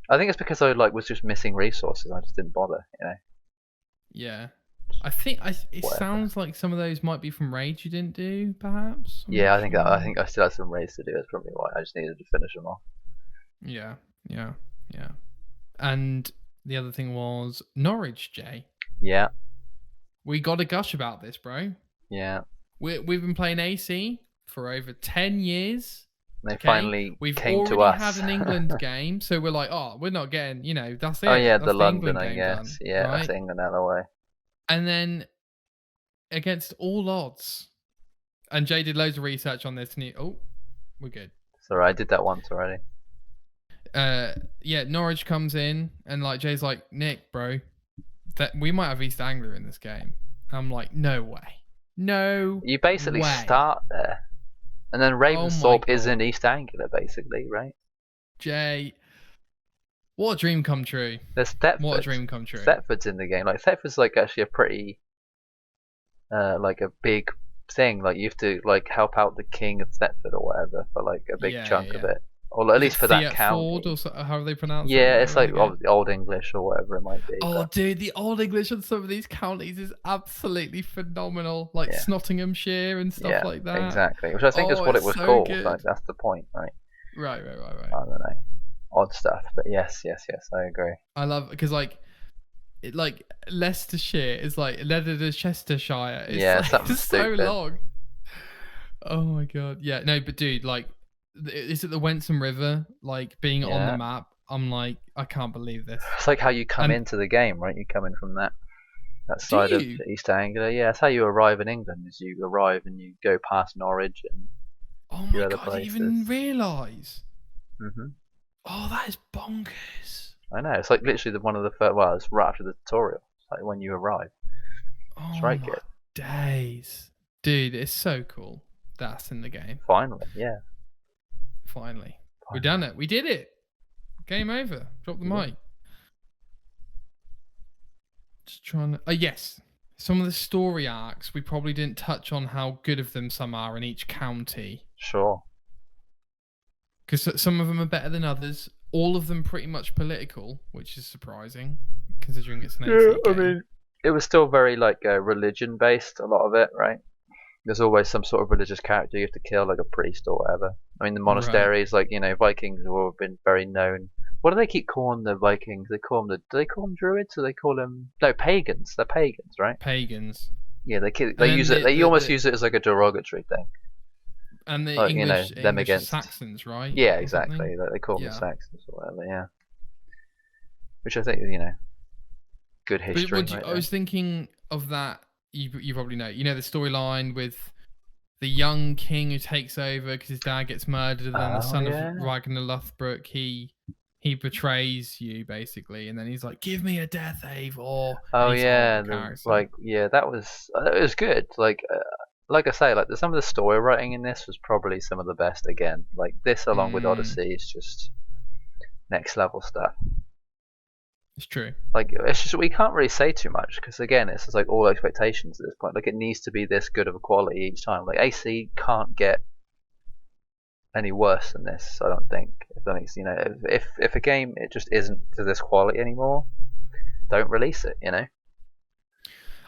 I think it's because I was just missing resources. I just didn't bother. Yeah. I think it sounds like some of those might be from raids you didn't do, perhaps. I think I still had some raids to do. That's probably why. I just needed to finish them off. Yeah. And the other thing was Norwich, Jay. Yeah. We got to gush about this, bro. Yeah. We've been playing AC for over 10 years. They finally came to us. We've already had an England game, so we're like, we're not getting, that's it. Oh yeah, that's the London, England I guess. done, Yeah, right? that's England out of the way. And then, against all odds, and Jay did loads of research on this, and we're good. Sorry, I did that once already. Norwich comes in, and like Jay's like, Nick, bro, that we might have East Anglia in this game. I'm like, no way. No. You basically start there. And then Ravensthorpe is in East Anglia, basically, right? Jay, what a dream come true. There's Thetford. What a dream come true. Thetford's in the game. Like, Thetford's like actually a pretty, like a big thing. Like, you have to like help out the king of Thetford or whatever for like a big chunk of it. Or at least for that county. Or how do they pronounce it? Yeah, it's like Old English or whatever it might be. Oh, dude, the Old English on some of these counties is absolutely phenomenal. Like Nottinghamshire and stuff like that. Exactly, which I think is what it was called. Like, that's the point, right? Right. I don't know. Odd stuff, but yes, I agree. I love because like Leicestershire is like Leicestershire. It's something so stupid. long. Oh my god, yeah, no, but dude, like. Is it the Wensum River, like being on the map? I'm like, I can't believe this. It's like how you come into the game, right? You come in from that side of East Anglia. Yeah, that's how you arrive in England. Is you arrive and you go past Norwich and other places. I didn't even realise. Oh, that is bonkers. I know. It's like literally one of the first. Well, it's right after the tutorial. It's like when you arrive. It's right good. Days, dude, it's so cool. That's in the game. Finally, yeah. Finally. We done it. We did it. Game over. Drop the mic. Just trying to... yes. Some of the story arcs, we probably didn't touch on how good of them some are in each county. Sure. Because some of them are better than others. All of them pretty much political, which is surprising, considering it's an AC game. I mean, it was still very, religion-based, a lot of it, right? There's always some sort of religious character you have to kill, like a priest or whatever. I mean, the monasteries, Vikings have all been very known. What do they keep calling the Vikings? Do they call them druids? Or they call them pagans? They're pagans, right? Pagans. Yeah, they use it. They almost use it as like a derogatory thing. And the English against Saxons, right? Yeah, exactly. They call them the Saxons or whatever. Yeah. Which I think good history. I was thinking of that. you probably know. You know the storyline with the young king who takes over because his dad gets murdered, and then the son of Ragnar Lothbrok, he betrays you basically, and then he's like, "Give me a death, Eivor." Oh yeah, that was good. Like I say, some of the story writing in this was probably some of the best. Again, like this along with Odyssey is just next level stuff. It's true. Like it's just we can't really say too much because again, it's just like all expectations at this point. Like it needs to be this good of a quality each time. Like AC can't get any worse than this. I don't think. If that makes if a game it just isn't to this quality anymore, don't release it.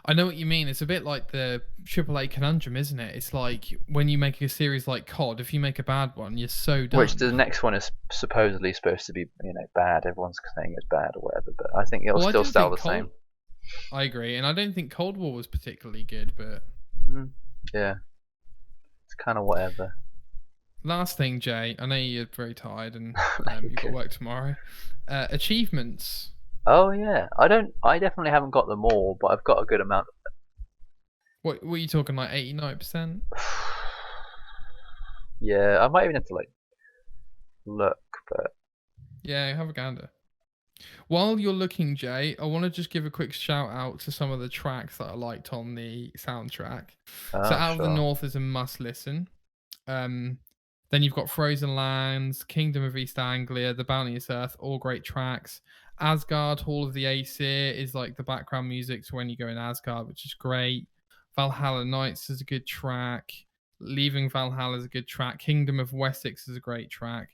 I know what you mean. It's a bit like the AAA conundrum, isn't it? It's like when you make a series like COD, if you make a bad one, you're so done. Which the next one is supposedly supposed to be, bad. Everyone's saying it's bad or whatever, but I think it'll still sell the same. I agree, and I don't think Cold War was particularly good, but yeah, it's kind of whatever. Last thing, Jay, I know you're very tired and you've got work tomorrow. Achievements. Oh yeah, I definitely haven't got them all, but I've got a good amount of them. What were you talking, like 89%? Yeah, I might even have to look, but yeah, have a gander. While you're looking, Jay, I want to just give a quick shout out to some of the tracks that I liked on the soundtrack. So Out of the North is a must listen. Then you've got Frozen Lands, Kingdom of East Anglia, The Bounteous Earth, all great tracks. Asgard, Hall of the Aesir is like the background music to when you go in Asgard, which is great. Valhalla Nights is a good track. Leaving Valhalla is a good track. Kingdom of Wessex is a great track.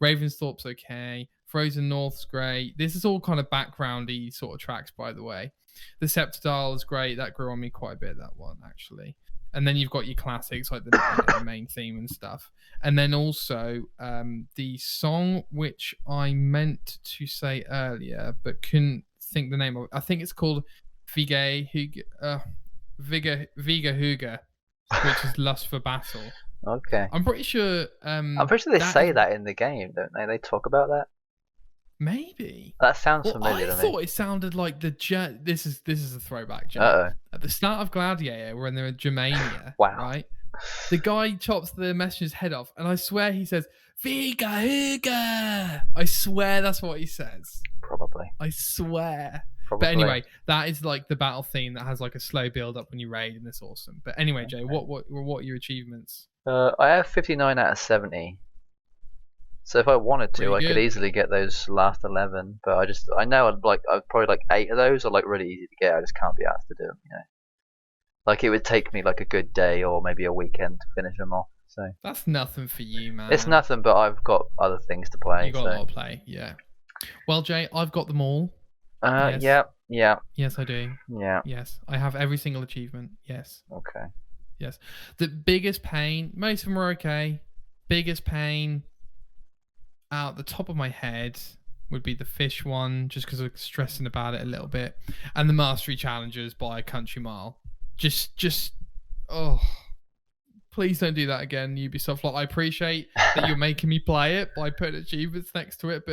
Ravensthorpe's okay. Frozen North's great. This is all kind of backgroundy sort of tracks, by the way. The Septidal is great. That grew on me quite a bit, that one, actually. And then you've got your classics like the main theme and stuff. And then also the song which I meant to say earlier but couldn't think the name of it. I think it's called Viga Huga, which is Lust for Battle. Okay. I'm pretty sure. I'm pretty sure they say that in the game, don't they? They talk about that. Maybe that sounds familiar to me. I thought it sounded like this is a throwback. Uh-oh. At the start of Gladiator, when they're in Germania, wow. Right? The guy chops the messenger's head off, and I swear he says "Viga Huga." I swear that's what he says. Probably. I swear. Probably. But anyway, that is like the battle theme that has like a slow build up when you raid, and it's awesome. But anyway, Jay, what are your achievements? I have 59 out of 70. So if I wanted to, I could easily get those last 11. But I know I'd probably 8 of those are really easy to get. I just can't be asked to do them. Like it would take me a good day or maybe a weekend to finish them off. So that's nothing for you, man. It's nothing, but I've got other things to play. You got a lot to play, yeah. Well, Jay, I've got them all. Yes. Yeah. Yes, I do. Yeah. Yes, I have every single achievement. Yes. Okay. Yes. The biggest pain, most of them were okay. Biggest pain out the top of my head would be the fish one, just because I was stressing about it a little bit. And the mastery challenges by a country mile. Just, please don't do that again, Ubisoft. I appreciate that you're making me play it by putting achievements next to it,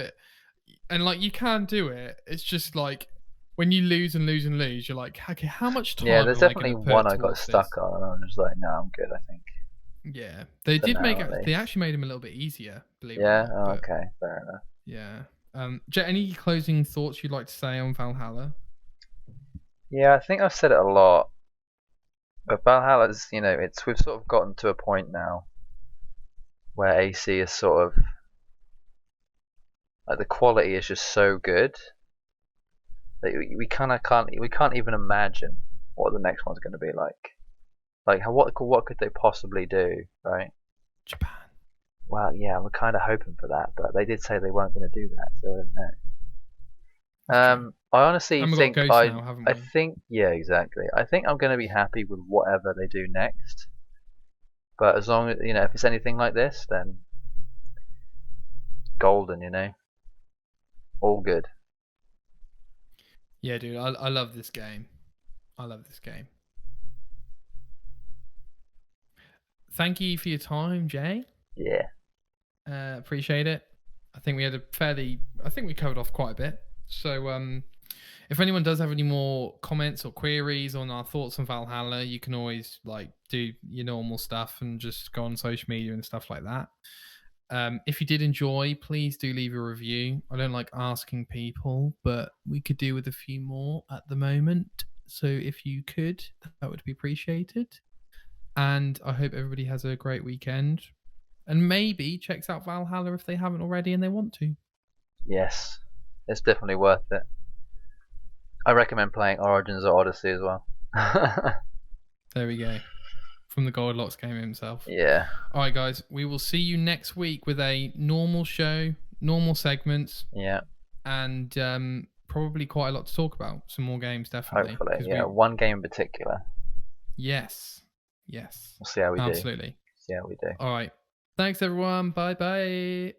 and you can do it. It's just when you lose and lose and lose, you're like, okay, how much time? Yeah, there's definitely one I got stuck on, and I'm just like, no, I'm good, I think. Yeah, they actually made him a little bit easier, believe it or not. Okay, fair enough. Yeah. Jet, any closing thoughts you'd like to say on Valhalla? Yeah, I think I've said it a lot. But Valhalla's, we've sort of gotten to a point now where AC is sort of the quality is just so good that we can't even imagine what the next one's going to be like. What could they possibly do, right? Japan. Well, yeah, we're kind of hoping for that, but they did say they weren't going to do that, so I don't know. I honestly think I think yeah, exactly. I think I'm going to be happy with whatever they do next. But as long as if it's anything like this, then golden, all good. Yeah, dude, I love this game. Thank you for your time, Jay. Yeah. Appreciate it. I think we covered off quite a bit. So, if anyone does have any more comments or queries on our thoughts on Valhalla, you can always do your normal stuff and just go on social media and stuff like that. If you did enjoy, please do leave a review. I don't like asking people, but we could do with a few more at the moment. So if you could, that would be appreciated. And I hope everybody has a great weekend. And maybe checks out Valhalla if they haven't already and they want to. Yes, it's definitely worth it. I recommend playing Origins or Odyssey as well. There we go. From the Goldilocks game himself. Yeah. Alright guys, we will see you next week with a normal show, normal segments. Yeah. And probably quite a lot to talk about. Some more games, definitely. Hopefully, yeah. One game in particular. Yes. We'll see how we do. Absolutely. See how we do. Alright. Thanks everyone. Bye bye.